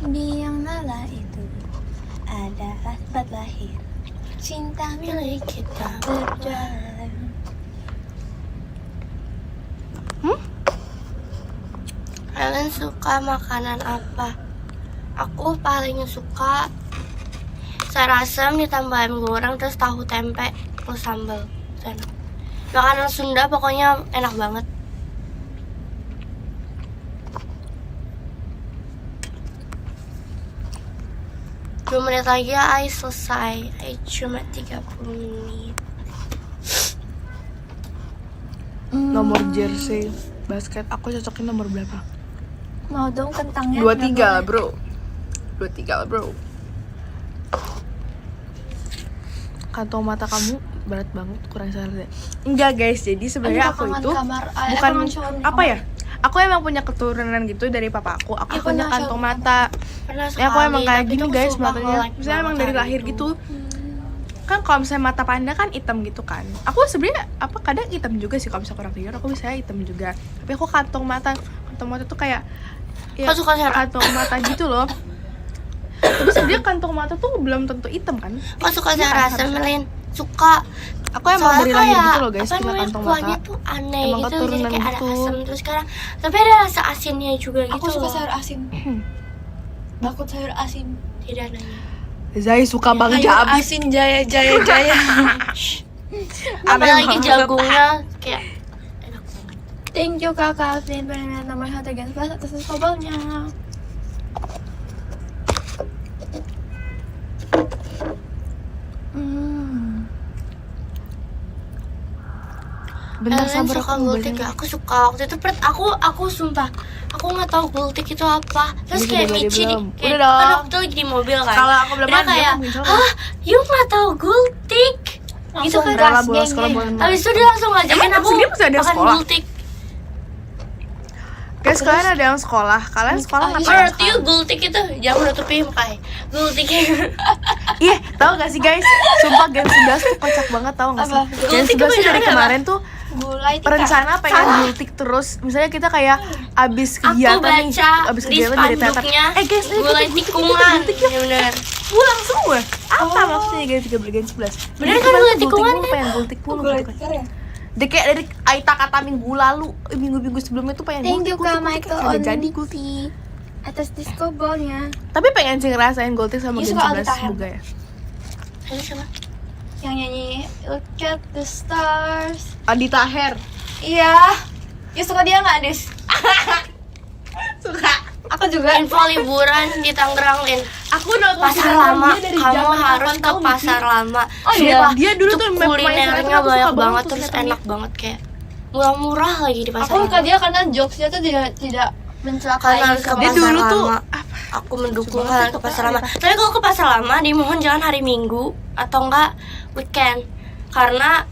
Biang lala itu adalah tempat lahir cinta milik kita berjalan. Kalian suka makanan apa? Aku paling suka sayur asam ditambah ayam goreng terus tahu tempe plus sambal. Itu enak. Makanan Sunda pokoknya enak banget. Dua menit lagi ya, Ai selesai. Ai cuma 30 menit. Nomor jersey basket aku cocokin nomor berapa? Mau dong kentangnya 23 lah bro. 23 lah bro. Kantong mata kamu berat banget, kurang sadar deh. Enggak guys, jadi sebenarnya aku itu bukan apa ya? Aku emang punya keturunan gitu dari papa aku. Aku Iya, punya pernah kantong mata. Pernah Ya aku emang kayak tapi gini itu guys sumpah matanya. nge-like Misalnya emang banget dari hari lahir itu. gitu. Kan kalau misalnya mata panda kan hitam gitu kan. Aku sebenarnya apa kadang hitam juga sih kalau misalnya orang tidur aku bisa hitam juga. Tapi aku kantong mata tuh kayak ya, Kau suka sayur kantong mata gitu loh. Tapi sebenarnya kantong mata tuh belum tentu hitam kan. Kau suka sayur Iya, asam, harusnya. Melin? Suka. Aku emang dari lahir gitu loh guys, punya kantong kuahnya mata. tuh aneh Emang gitu, jadi keturunan kayak gitu. ada asam terus sekarang. Tapi ada rasa asinnya juga gitu. Aku suka loh. sayur asin. Bakut sayur asin. Tidak nanya. Zai suka Bang Sayur Jabi. asin jaya. Apalagi banget. jagungnya kayak enak banget. Thank you kakak Alvin pengen nomor 1 Gens Plus atas kabelnya. Bentar Kalian sabar suka aku mau gultik balik. gak? Aku suka waktu itu aku sumpah aku nggak tahu gultik itu apa. Terus Udah, kayak udah, Michi belum? kayak Udah dong. kan waktu itu lagi di mobil kan. Kalau aku belum Dia mandi, kayak, aku muncul. hah, you nggak tahu gultik? Gitu kan. Udah lah, bolos sekolah bolos. Habis itu dia langsung ngajakin Emang aku dia masih ada makan sekolah? gultik. Guys, kalian ada yang sekolah. Kalian sekolah ngapain? Menurut you gultik itu jangan menutupi muka. Gultik. Iya, tahu gak sih guys? Sumpah Gen 11 tuh kocak banget, tahu gak sih? Apa? Gen Gultik 11 tuh itu dari apa? kemarin tuh Gulai tika. rencana pengen gultik terus. Misalnya kita kayak abis Aku kegiatan nih, baca abis di kegiatan dari teater. spanduknya Guys, ayo gulai kita tikungan. gultik ya. Bener. Pulang semua. Apa maksudnya Gen 13, Gen 11? Bener Jadi kan kita gulai gultik tikungan mulu, kan? pengen gultik mulu Gulai gitu kan. tikar ya. Kayak dari Aita kata minggu lalu, minggu-minggu sebelumnya tuh pengen Thank you, Kak gultik, Michael, kagak on- jadi gultik. Atas disco ballnya. Tapi pengen sih ngerasain gultik sama Iya, Gen suka 11 Aldi Taher. semoga ya. Ini sama. Yang nyanyi Look at the stars. Adi Taher. Iya. Ya suka dia nggak, Des? Suka. Aku juga. Info liburan di Tangerang, Lin. Aku nonton Pasar film lama, dia dari kamu zaman harus kapan ke tahu, pasar lama. Oh iya? Sumpah, Dia dulu itu tuh map kulinernya Minecraft, aku suka banyak banget banget, tuh terus liatnya. enak banget kayak murah-murah lagi di pasar Aku suka lama. dia karena jokesnya tuh tidak mencelakai. Kalian harus ke sama- Dia pasar dulu tuh lama. Aku mendukung kalian ke pasar lama. Tapi kalau ke pasar lama, dimohon jangan hari Minggu atau enggak weekend, karena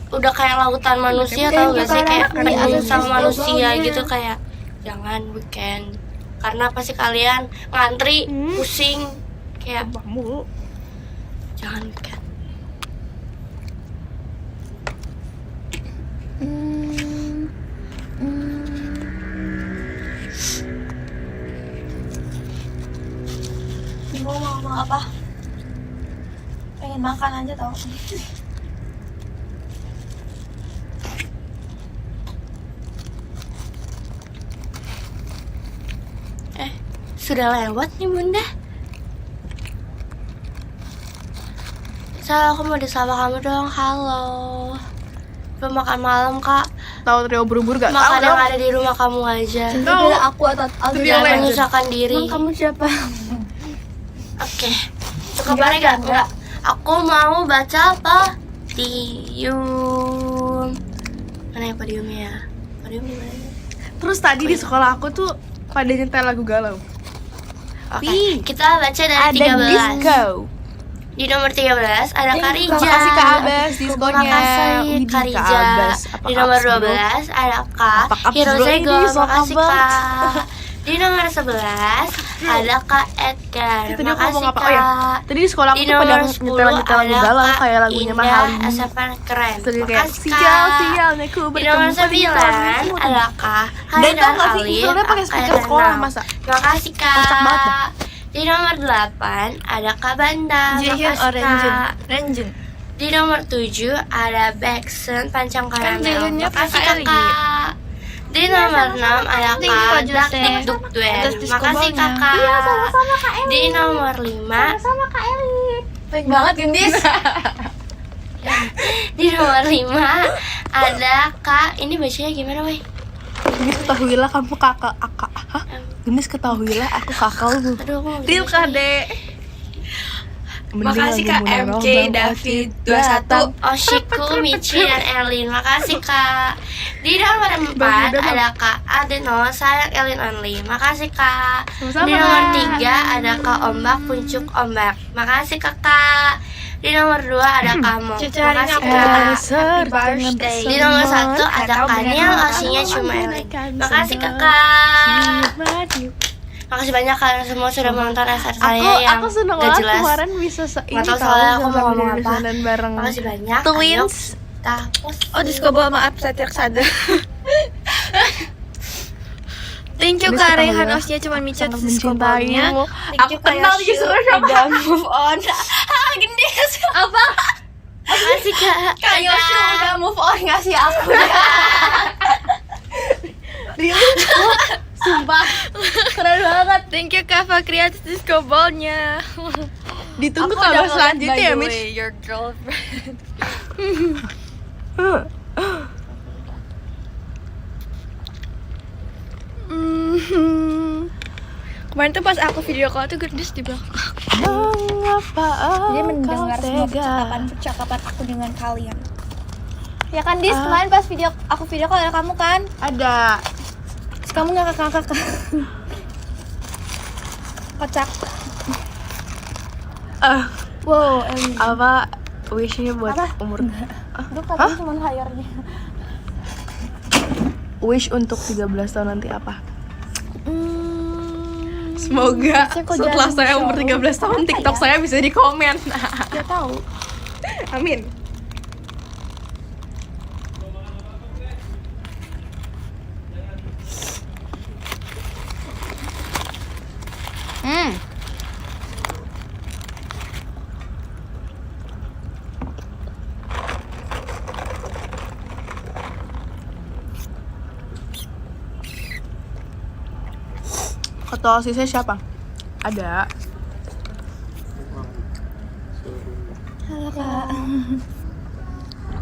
udah kayak lautan manusia tau gak sih, kayak penuh sama manusia gitu, kayak jangan weekend karena pasti kalian ngantri pusing, kayak mulu. jangan weekend. Bingung mau ngomong apa? Pengen makan aja tau. Sudah lewat nih bunda. Sal, aku mau disapa kamu dong. Halo. Belum makan malam kak. Tahu trio berubur gak? Tahu Makan yang dong. ada di rumah kamu aja. Tahu. Bila aku atau Itu dia Jangan legend. menyusahkan diri. Emang kamu siapa? Oke. Suka apa enggak? Enggak. Aku mau baca podium. Mana ya podiumnya? Podium di mana? Terus tadi di sekolah aku tuh pada nyetel lagu galau. Oke. Pi. Kita baca dari Ada 13. disco. Di nomor 13 ada Karija. Makasih Kak Abas diskonya. Makasih Widih, Kak Karija. Abas. Apa Di nomor kaps, bro? 12 ada Kak Apa kaps, bro? Hirozego. Ini so Makasih kabar. Kak. Di nomor 11 ada Kak Edgar. Tadi aku ngomong Makasih apa? Oh ya, Kak. tadi di sekolah aku Di tuh pada nomor 10 nyetel lagu ada galau Kak kayak lagunya Indah Mahalini. Asapan Keren. Terus dia kayak Makasih sial Kak. sialnya ku Di bertemu nomor 9 pernikahanmu. ada Kak Dan Haidar tau gak sih, Alif. intronya pakai speaker Kak sekolah, Renal. masa? Makasih Kak. Kocak banget dah. Di nomor 8 ada Kak Banda. Jaehyun Makasih Renjun. Kak. Renjun. Di nomor 7 ada Baeksun Pancang Kan Karamel. Jaehyunnya Makasih kakak Kakak. Di nomor 6 ada Thank you, Kak Kak Dak Jose. Dik Duk Duen. Atas disco Makasih ballnya. Kakak. Iya, sama-sama Kak Eli. Di nomor 5 Sama Kak Eli. Baik banget Gendis. di nomor 5 ada Kak, ini bacanya gimana weh? Genis ketahuilah kamu kakak akak. Hah? Genis ketahuilah aku kakak lu. Aduh, aku nggak Real bisa. Kak Dek. Makasih Kak MK David 21. Oshiku, Michi, dan Elin. Makasih Kak. Di nomor 4 ada Kak Adeno, sayang Elin Only. Makasih Kak. Sama-sama. Di nomor 3 ada Kak Ombak, Puncuk Ombak. Makasih Kakak. Di nomor 2 ada Kamu. Cici hari ini Makasih aku Kak. Happy birthday. Di nomor 1 ada Kaniel, Osinya cuma Elin. Makasih Kakak. Makasih banyak kalian semua sudah menonton SR saya yang aku seneng gak banget jelas. kemarin bisa ini Nggak tahu tahu soalnya aku sama mau ngomong Dede apa. dan bareng Makasih banyak. Twins. Tapos. Oh, disco ball, maaf saya tidak sadar. Thank you Ini Kak suka Rehan banget. Osnya cuma micet Sangat disco ballnya. mencintaimu. Thank Aku you, Kak kenal Yashu. dia sebenarnya sama Udah move on. Ah, Gendis. Apa? Makasih Kak. Kak Yoshu udah move on ngasih aku. Sumpah keren banget. Thank you Kak Fakri atas disco ballnya. Ditunggu Aku kabar udah selanjutnya ya by the Mitch. way, your girlfriend. Kemarin tuh pas aku video call tuh Gendis di belakang. Mengapa Dia mendengar semua tega? percakapan aku dengan kalian. Ya kan Dis, kemarin pas aku video call ada kamu kan? Ada. Terus kamu ngakak-ngakak kan? Kocak. Wow, Apa wishnya buat umur? Aduh katanya cuma layarnya. Wish untuk 13 tahun nanti apa? Semoga setelah saya umur 13 tahun TikTok saya bisa di komen. Gak tahu. Amin. Ketua OSISnya siapa? Ada. Halo Kak.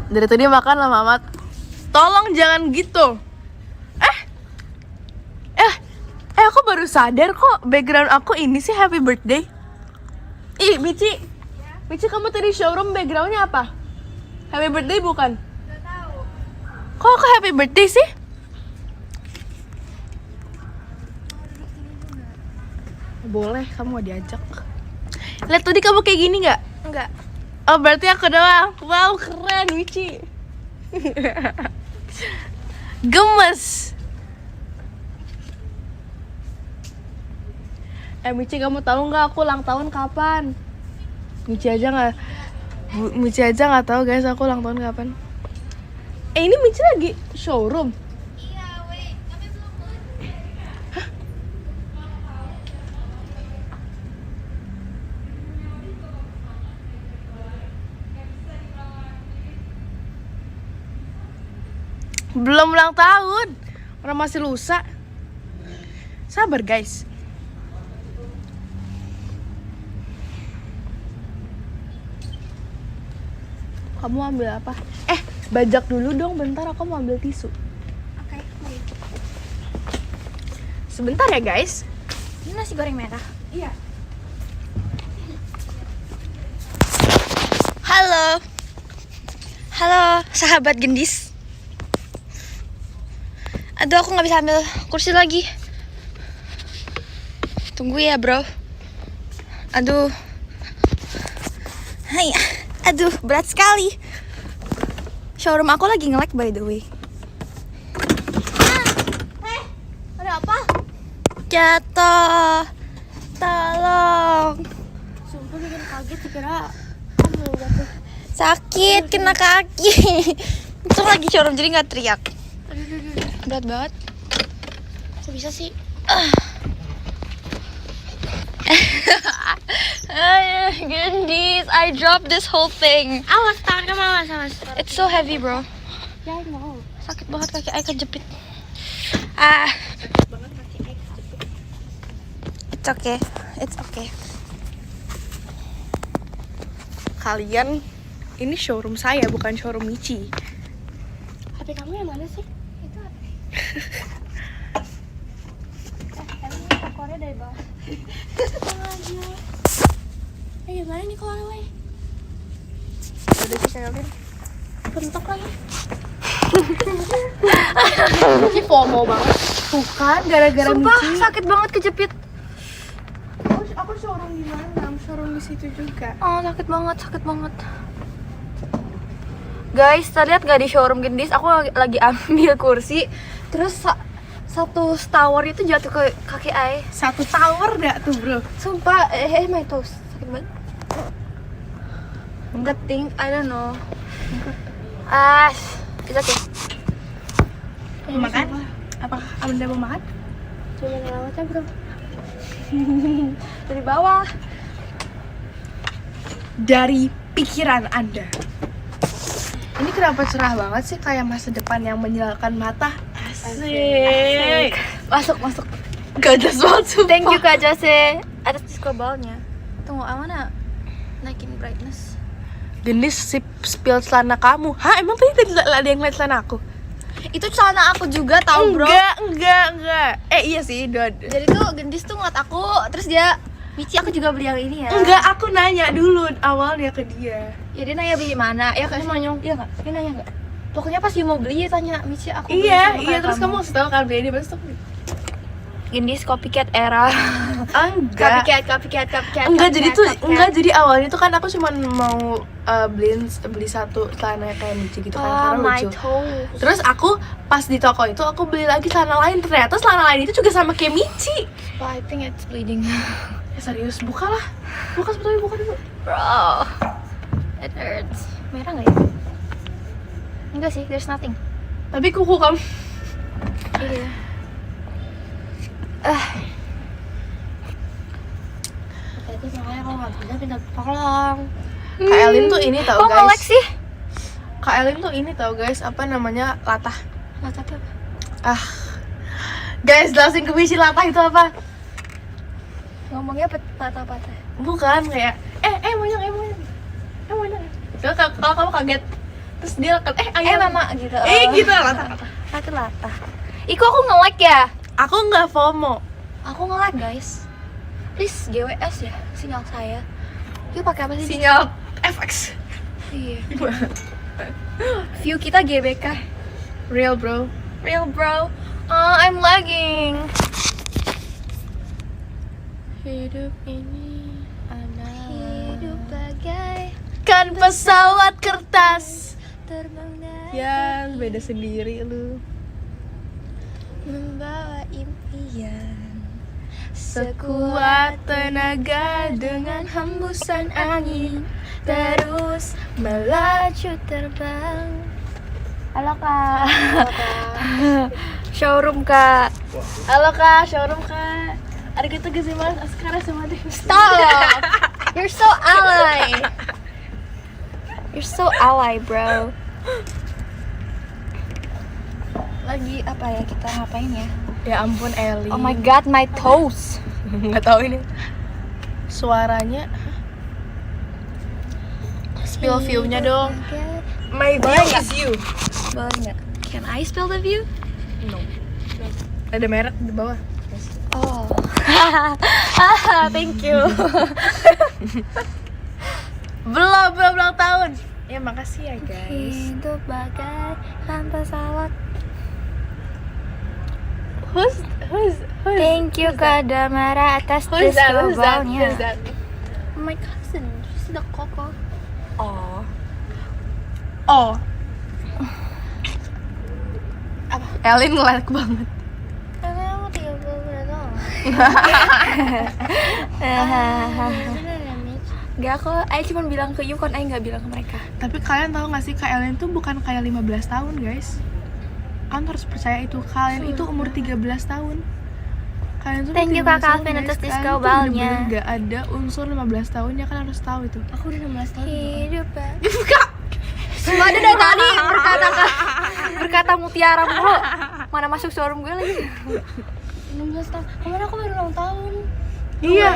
Dari tadi makan lama amat. Tolong jangan gitu. Aku baru sadar kok background aku ini sih happy birthday. Ih, Mici. Mici, kamu tadi showroom backgroundnya apa? Happy birthday bukan? Gak tahu. Kok aku happy birthday sih? Boleh, kamu mau diajak. Lihat tadi kamu kayak gini nggak? Enggak. Oh, berarti aku doang. Wow, keren, Mici. Gemes. Mici, kamu tahu nggak aku ulang tahun kapan? Mici aja nggak tahu guys aku ulang tahun kapan. Ini Mici lagi showroom. Iya, wait, tapi belum. Belum ulang tahun. Orang masih lusa. Sabar guys. Kamu ambil apa? Bajak dulu dong, bentar aku mau ambil tisu. Oke, baik. Sebentar ya guys. Ini nasi goreng merah. Iya. Halo. Halo, sahabat gendis. Aduh, aku nggak bisa ambil kursi lagi. Tunggu ya, bro. Aduh. Hai. Aduh, berat sekali. Showroom aku lagi nge-lag by the way. Ada apa? Jatuh. Tolong. Sumpah bikin kaget dikira Sakit kena kaki. Itu lagi showroom jadi nggak teriak. Berat banget. kok bisa sih? Gendis, I dropped this whole thing. Awas, tangan kamu awas. It's so heavy, bro. Ya, I know. Sakit banget kaki I kejepit. It's okay. It's okay. Kalian, ini showroom saya bukan showroom Mici. HP kamu yang mana sih? Itu apa? Korea dari bawah. Gimana nih kalau weh? Udah sih saya Bentok lagi. Mici FOMO banget. Tuh kan, gara-gara Sumpah, Mici. sakit banget kejepit. Aku showroom di mana? Showroom di situ juga. Oh, sakit banget. Guys, tadi lihat gak di showroom Gendis? Aku lagi ambil kursi, terus satu tower itu jatuh ke kaki Ai. Satu tower gak tuh bro? Sumpah, my toes sakit banget. Good thing, I don't know. It's okay. Makan? Apa Anda mau makan? Cuma ngelawatnya bro. Dari bawah. Dari pikiran Anda. Ini kenapa cerah banget sih, kayak masa depan yang menyilaukan mata. Asik. Masuk. Gak jelas banget sumpah. Thank you Kak Jose. Ada globalnya. Tunggu, I wanna naikin brightness. Gendis spill celana kamu. Hah, emang tadi ada yang liat celana aku? Itu celana aku juga tahu, bro. Enggak. Iya sih, Jadi tuh Gendis tuh ngeliat aku, terus dia Mici, aku juga beli yang ini ya. Enggak, aku nanya dulu awalnya ke dia. Ya dia nanya beli mana? Ya kan Monyong. Iya enggak? Dia nanya enggak? Pokoknya pas you mau beli tanya Michi aku Iya, terus kamu kasih tahu kan beli di pas tuh. Gendis copycat era. Enggak. Copycat. Enggak, jadi tuh jadi awalnya tuh kan aku cuma mau beli satu celana kayak Michi gitu kan, karena lucu. Terus aku pas di toko itu aku beli lagi celana lain, ternyata celana lain itu juga sama kayak Michi. Oh, I think it's bleeding. Ya serius, buka sebetulnya buka dulu. Bro, it hurts. Merah nggak ya? Enggak sih, there's nothing. Tapi kuku kamu. Iya. Tadi makanya kalau nggak bisa minta tolong. Kak Elin tuh ini tau Kok nge-lag guys. sih? Kak Elin tuh ini tau guys, apa namanya, latah. Mata apa? Guys, jelasin ke Michi latah itu apa? Ngomongnya patah-patah. Bukan kayak monyong. Kalau kamu kaget, terus dia ayam. Mama gitu. Gitu latah. Latah. Iko aku nge-lag ya? Aku nggak FOMO. Aku nge-lag guys. Please GWS ya sinyal saya. Yuk pakai apa sih? Sinyal FX. Iya. View kita GBK. Real bro. Real bro. I'm lagging. Hidup ini Hidup bagai kan pesawat kertas terbang dari yang beda sendiri lu. membawa impian. Sekuat tenaga dengan hembusan angin terus melaju terbang. Halo kak. Showroom kak. Halo kak, showroom kak. Arigatou gozaimasu. Sekarang sama deh. Stop. You're so ally. You're so ally bro. Lagi apa ya, kita ngapain ya? Ya ampun Eli. Oh my god, my toes. Nggak tahu ini suaranya. Spill view-nya dong. My view Boleh is you. Boleh nggak? Can I spill the view? No. Ada merek di bawah. Oh. Thank you. Belum ulang tahun. Ya makasih ya guys. Hidup bagai pesawat. Who's Thank you Kadamara atas who's that? discovernya. My cousin. She's the Coco. Oh. Apa? Elin ngelag banget. Karena aku 30 menit doang. Gak kok, Ai cuma bilang ke Yukon, Ai gak bilang ke mereka. Tapi kalian tahu gak sih Kak Elin tuh bukan kayak 15 tahun guys. Kalian harus percaya itu. Kalian itu umur 13 tahun. Kalian tuh Thank you, 13 Kak tahun, Calvin, guys. atas Kalian disco tuh ballnya. bener-bener gak ada unsur 15 tahunnya. Kalian harus tahu itu. Aku udah 16 tahun. Hidup bagai Buka. Semua ada dari tadi berkata mutiara mulu. Mana masuk showroom gue lagi. 16 tahun. Kemarin aku baru ulang tahun. Iya.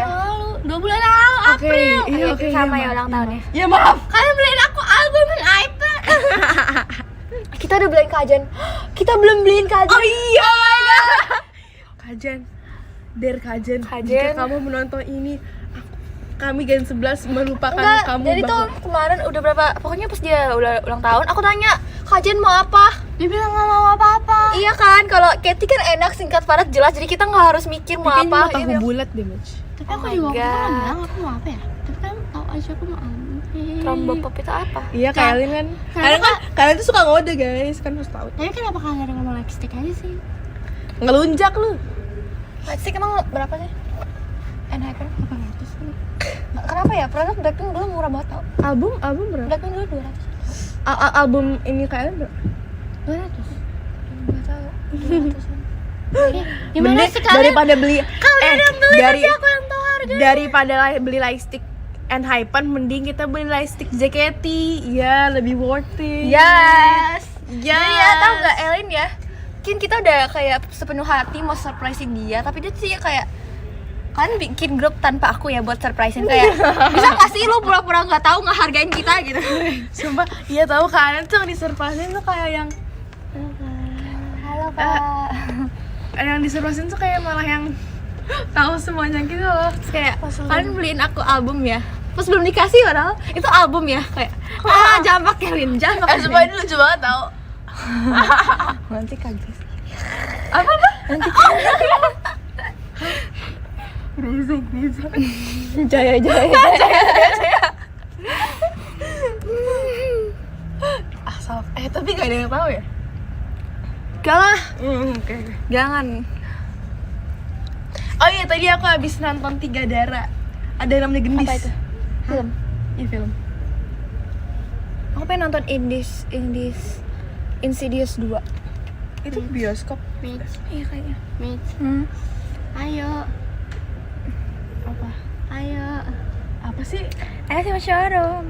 2 bulan lalu, April. Iya, oke. Sama iya, ya ulang tahunnya. Ya maaf. Kalian beliin aku album dan iPad. Kita udah beliin kajen. Kita belum beliin kajen. Oh iya. Kajen. Kajen. Jika kamu menonton ini, kami Gen 11 melupakan Enggak, kamu. jadi tuh kemarin udah berapa, pokoknya pas dia udah ulang tahun, aku tanya, kajen mau apa? Dia bilang nggak mau apa-apa. Iya kan, kalau Katy kan enak, singkat, padat, jelas, jadi kita nggak harus mikir mau Kayaknya apa. mau Dia tahu bilang, bulat deh, Mitch. Tapi Oh aku my juga waktu itu God. nggak bilang aku mau apa ya. Tapi kan tahu aja aku mau album. Trombopop itu apa? Iya, kalian kan. Kalian tuh suka ngode, guys. Kan harus tahu. Tapi kenapa kalian nggak ngomong lipstick aja sih? Ngelunjak lu. Lipstick emang berapa sih? Enhypen? 800 nih. Kenapa ya? Produk Blackpink dulu murah banget tau. Album berapa? Blackpink dulu 200. Album ini kalian berapa? 200. Gak tau. 200-an. Gimana Mending sih kalian? daripada beli Kalian yang beli dari tapi aku yang tahu harga. daripada beli lightstick Enhypen, mending kita beli lightstick JKT. Ya, lebih worth it. Yes. Yes. Jadi ya tau gak Elin ya? Mungkin kita udah kayak sepenuh hati mau surprisein dia, tapi dia sih kayak kan bikin grup tanpa aku ya buat surprisein kayak bisa gak sih lu pura-pura gak tahu ngehargain kita gitu. Sumpah, iya tahu kalian tuh disurprisein tuh kayak yang Halo kak. yang disurprisein tuh kayak malah yang tahu semuanya gitu loh. Terus kayak kalian beliin aku album ya, pas belum dikasih padahal itu album ya, kayak jambak Kelin, jambak. Sumpah ini lucu banget tau. Nanti kaget. Apa? Nanti Jaya. Asal. Tapi gak ada yang tahu ya? Gak lah. Oke. Jangan. Oh iya, tadi aku habis nonton Tiga Dara. Ada namanya Gendis. Apa itu? Film. Iya, film. Aku pengen nonton Insidious 2. Itu bioskop. Mitch, Iya kayaknya. Mitch, ayo, Apa? ayo. Apa sih? Sama showroom.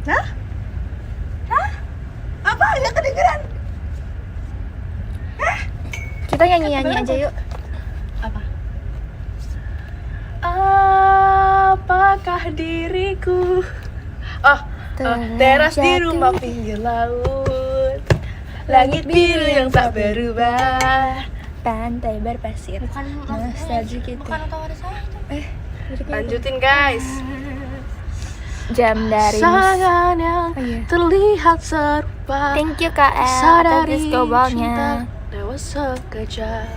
Hah? Apa? Gak kedengeran? Kita nyanyi-nyanyi aja yuk. Apa? Apakah diriku teras di rumah pinggir laut, langit biru yang tak berubah. Pantai berpasir. Nostalgia gitu. Bukan Ottawa saya itu. Lanjutin guys. Jam dari Sangan yang Oh, iya. terlihat serupa. Thank you KL atas Sadari discobalnya. lewat sekejap,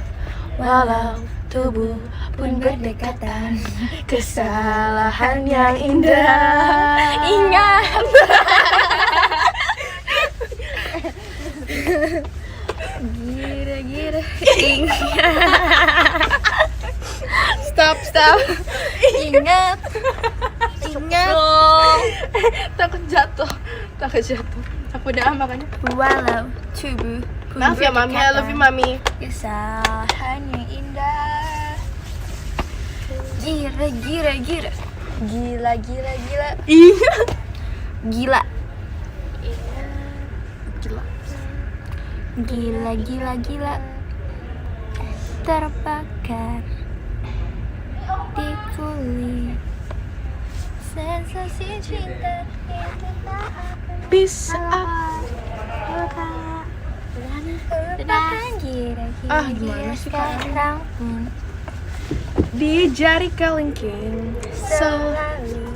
walau tubuh pun berdekatan. Kesalahan yang indah. Ingat. Gira. Stop. Ingat. Takut jatuh. Aku udah makanya. Walau tubuh pun Maaf ya mami, I love you mami. Kesalahan yang indah. Gira. Gila. Iya. Gila. Gila. Gila. Terbakar di kulit. Sensasi cinta itu tak akan Bisa. lupakan. Gira. Gimana sih, Kak? Sekarang pun Di jari kelingking. selalu.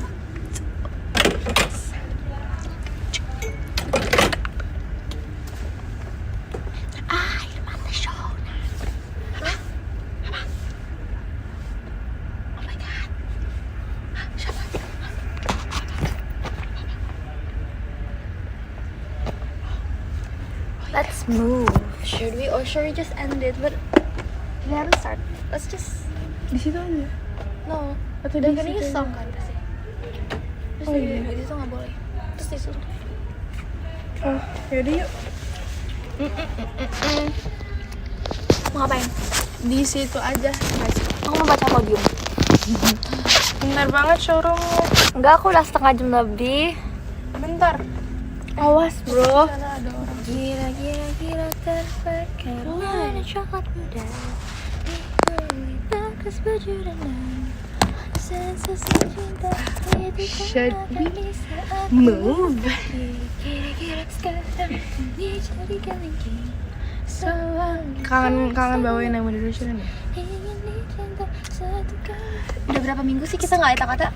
Let's move. Should we or should we just end it? But we haven't started. Let's just Di situ aja. no. Atau Dan di kan ini situ? song kan pasti. Terus Oh, iya. di situ nggak boleh. Terus di situ. Oh, yaudah yuk. Mau ngapain? Di situ aja. Aku mau baca podium. Bentar banget showroomnya. Enggak, aku udah setengah jam lebih. Bentar. Awas bro. Sana ada orang. Gira terbakar. Warna coklat muda. Bakas baju renang. Sensasi cinta itu Should tak we akan bisa aku move? Kira-kira sekarang ini jadi kelingking. Selalu Kangen bawain yang Indonesia ya? ingin dicinta satu kali. Udah berapa minggu sih kita nggak kata-kata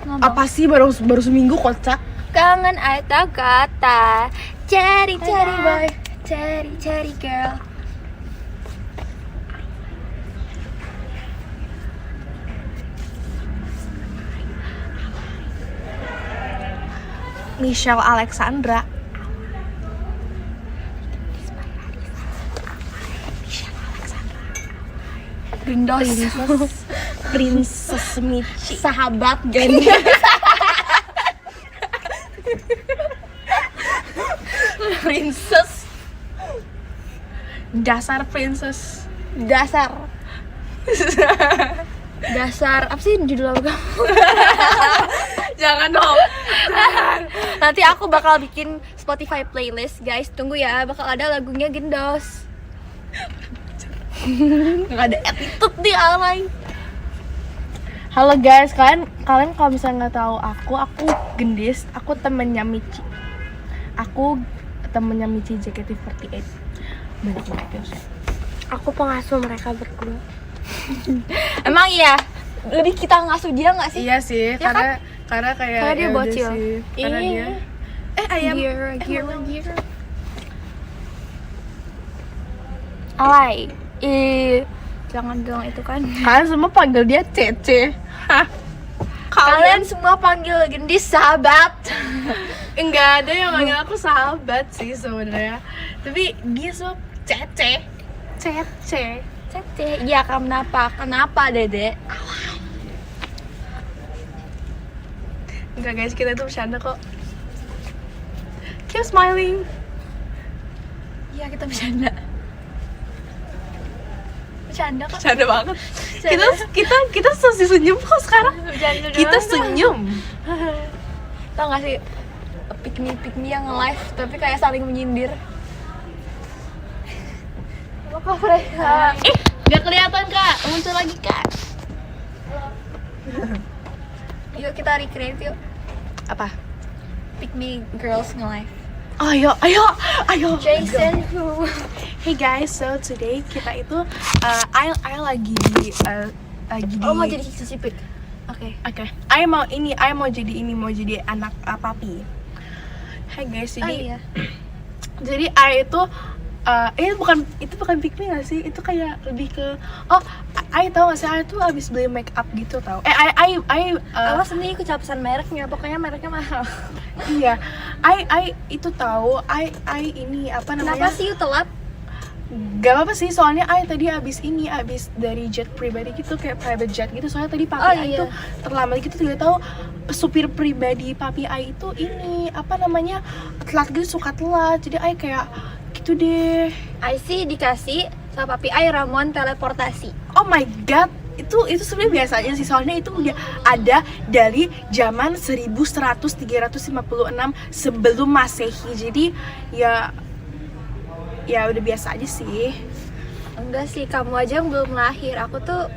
ngomong? Apa sih baru seminggu kocak? Kangen ada kata. Cari boy, cari girl. Michelle Alexandra. Gindos. Princess Michi. Sahabat Gen. Princess. Dasar princess. Dasar apa sih judul lagu kamu? Jangan dong. Nanti aku bakal bikin Spotify playlist guys, tunggu ya, bakal ada lagunya Gindos. Nggak ada attitude nih alay. Halo guys, kalian kalau misalnya nggak tahu aku Gendis, aku temennya Michi. Aku temennya Michi JKT48. Banyak banget ya. Aku pengasuh mereka berdua. Emang iya, lebih kita ngasuh dia nggak sih? Iya sih, Ya karena kayak Karena dia ya udah bocil. sih. Karena Iya. dia Ayam. Gear. Alay. Jangan dong itu kan. Kalian semua panggil dia Cece. Hah? Kalian semua panggil Gendis sahabat. Enggak ada yang manggil aku sahabat sih sebenarnya. Tapi dia semua Cece. Cece. Cece. Iya, kenapa? Kenapa, Dede? Enggak guys, kita itu bercanda kok. Keep smiling. Iya, kita bercanda. Bercanda kok. Bercanda banget. Kita senyum kok sekarang. Bercanda Kita doang. senyum. Tau gak sih pick me yang live tapi kayak saling menyindir. Apa mereka? Gak kelihatan kak, muncul lagi kak. Yuk kita recreate yuk. Apa? Pick me girls nge-live. Ayo. Jason who? Hey guys, so today kita itu I lagi di Oh, mau jadi sipit. Oke. Oke. I mau jadi anak papi. Hai guys, Oh jadi iya. jadi I itu itu bukan pick me gak sih? Itu kayak lebih ke I tau gak sih, I tuh abis beli make up gitu tau. Awas nih aku capesan mereknya, pokoknya mereknya mahal. Iya. I itu tahu. I ini apa namanya? Kenapa sih you telat? Gak apa-apa sih, soalnya I tadi abis dari jet pribadi gitu, kayak private jet gitu. Soalnya tadi papi Oh, I iya. itu terlambat gitu, tidak tahu supir pribadi papi I itu ini apa namanya telat gitu, suka telat. Jadi I kayak gitu deh. I sih dikasih sama papi I ramuan teleportasi. Oh my god, itu sebenarnya biasa aja sih, soalnya itu udah ada dari zaman 1100-356 sebelum Masehi. Jadi ya udah biasa aja sih. Enggak sih, kamu aja yang belum lahir. Aku tuh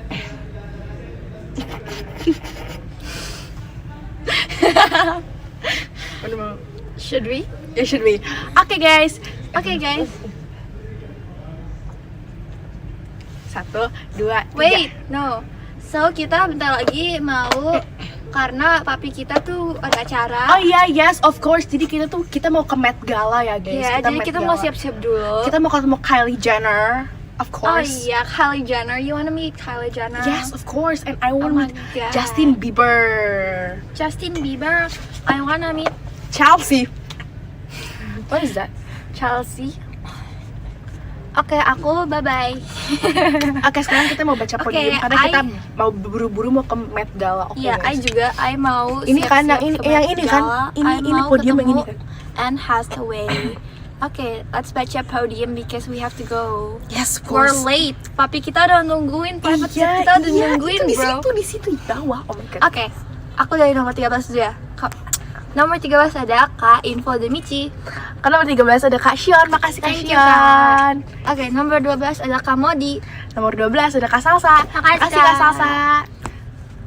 should we? Ya should we? Oke guys. 1, 2, 3. wait, no. So kita bentar lagi mau karena papi kita tuh ada acara. Oh iya, yes, of course. Jadi kita mau ke Met Gala ya guys. Ya, jadi Met kita mau Gala. siap-siap dulu. Kita mau ketemu Kylie Jenner, of Oh course. iya, Kylie Jenner. You wanna meet Kylie Jenner? Yes, of course. And I Oh want my meet God. Justin Bieber. Justin Bieber. I wanna meet Chelsea. What is that? Chelsea. Oke, aku bye-bye. Oke, sekarang kita mau baca Oke, podium karena I- kita mau buru-buru mau ke Met Gala. Oke. Iya, I guys. juga. I mau Ini kan siap-siap yang ini, ke yang Met ini kan? Gala. Ini I mau podium yang ketemu ini kan? Anne Hathaway. Oke, let's baca podium because we have to go. Yes, of We're course. late. Papi kita udah nungguin. Private jet kita udah nungguin, itu bro. di situ di bawah. Oh my god. Oke, aku dari nomor 13 dulu ya. Nomor 13 ada Kak Info Demichi. Karena nomor 13 ada Kak Xion. Makasih Kak Thank you, Xion. Oke, nomor 12 ada Kak Modi. Nomor 12 ada Kak Salsa. Makasih, Kak Kak. Salsa.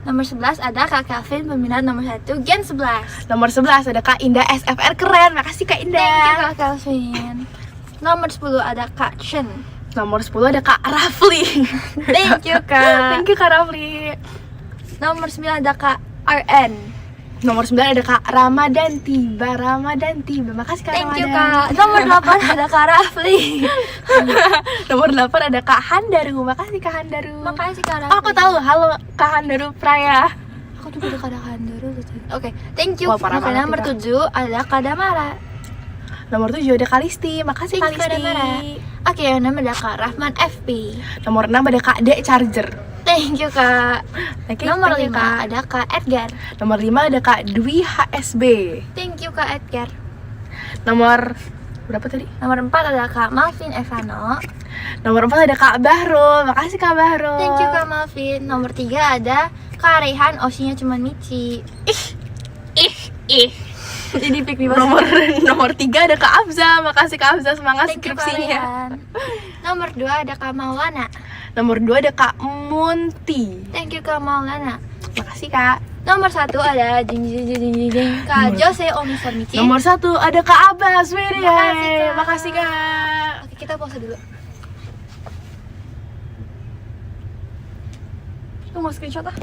Nomor 11 ada Kak Kevin, peminat nomor 1 Gen 11. Nomor 11 ada Kak Indah SFR, keren. Makasih Kak Indah. Thank you Kak Kevin. Nomor 10 ada Kak Chen. Nomor 10 ada Kak Rafli. Thank you Kak. Thank you Kak Rafli. Nomor 9 ada Kak RN. Nomor 9 ada Kak Ramadan Tiba. Makasih Kak Thank you Ramadan. Kak. Nomor 8 ada Kak Rafli. Nomor 8 ada Kak Handaru. Makasih Kak Handaru. Makasih Kak Rafli. Oh, aku tahu. Halo Kak Handaru Praya. Aku tuh udah kadang dulu. Oke, thank you. Wah, parah Oke, banget nomor nih, 7 ada Kak Damara. Nomor 7 ada Kak Listi. Makasih Kak Thank you Kak Listi. Damara. Oke, yang nomor ada Kak Rahman FP. Nomor 6 ada Kak D Charger. Thank you Kak. Thank you, Nomor thank you, 5 Kak. ada Kak Edgar. Nomor 5 ada Kak Dwi HSB. Thank you Kak Edgar. Nomor berapa tadi? Nomor 4 ada Kak Malvin Evano. Nomor 4 ada Kak Bahrul. Makasih Kak Bahrul. Thank you Kak Malvin. Nomor 3 ada Kak Rehan, osinya cuma Michi. Ih. Jadi pick me Nomor 3 ada Kak Abza. Makasih Kak Abza, semangat Thank you Kak skripsinya. Rehan. Nomor 2 ada Kak Maulana. Nomor 2 ada Kak Munti. Thank you Kak Maulana. Makasih Kak. Nomor 1 ada Kak Jose O Mr. Michi. Nomor 1 ada Kak Abbas. Wih, Makasih, Kak. makasih Kak. Oke, kita pause dulu. Lu mau screenshot ah?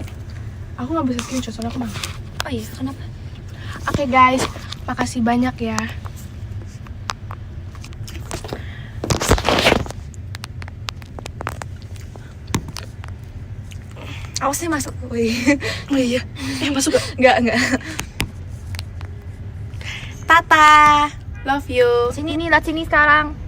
Aku nggak bisa screenshot soalnya aku mau. Oh iya, kenapa? Oke guys, Makasih banyak ya. Awas nih masuk. Wih. Oh iya. Masuk gak? Enggak. Tata. Love you. Sini nih, lihat sini sekarang.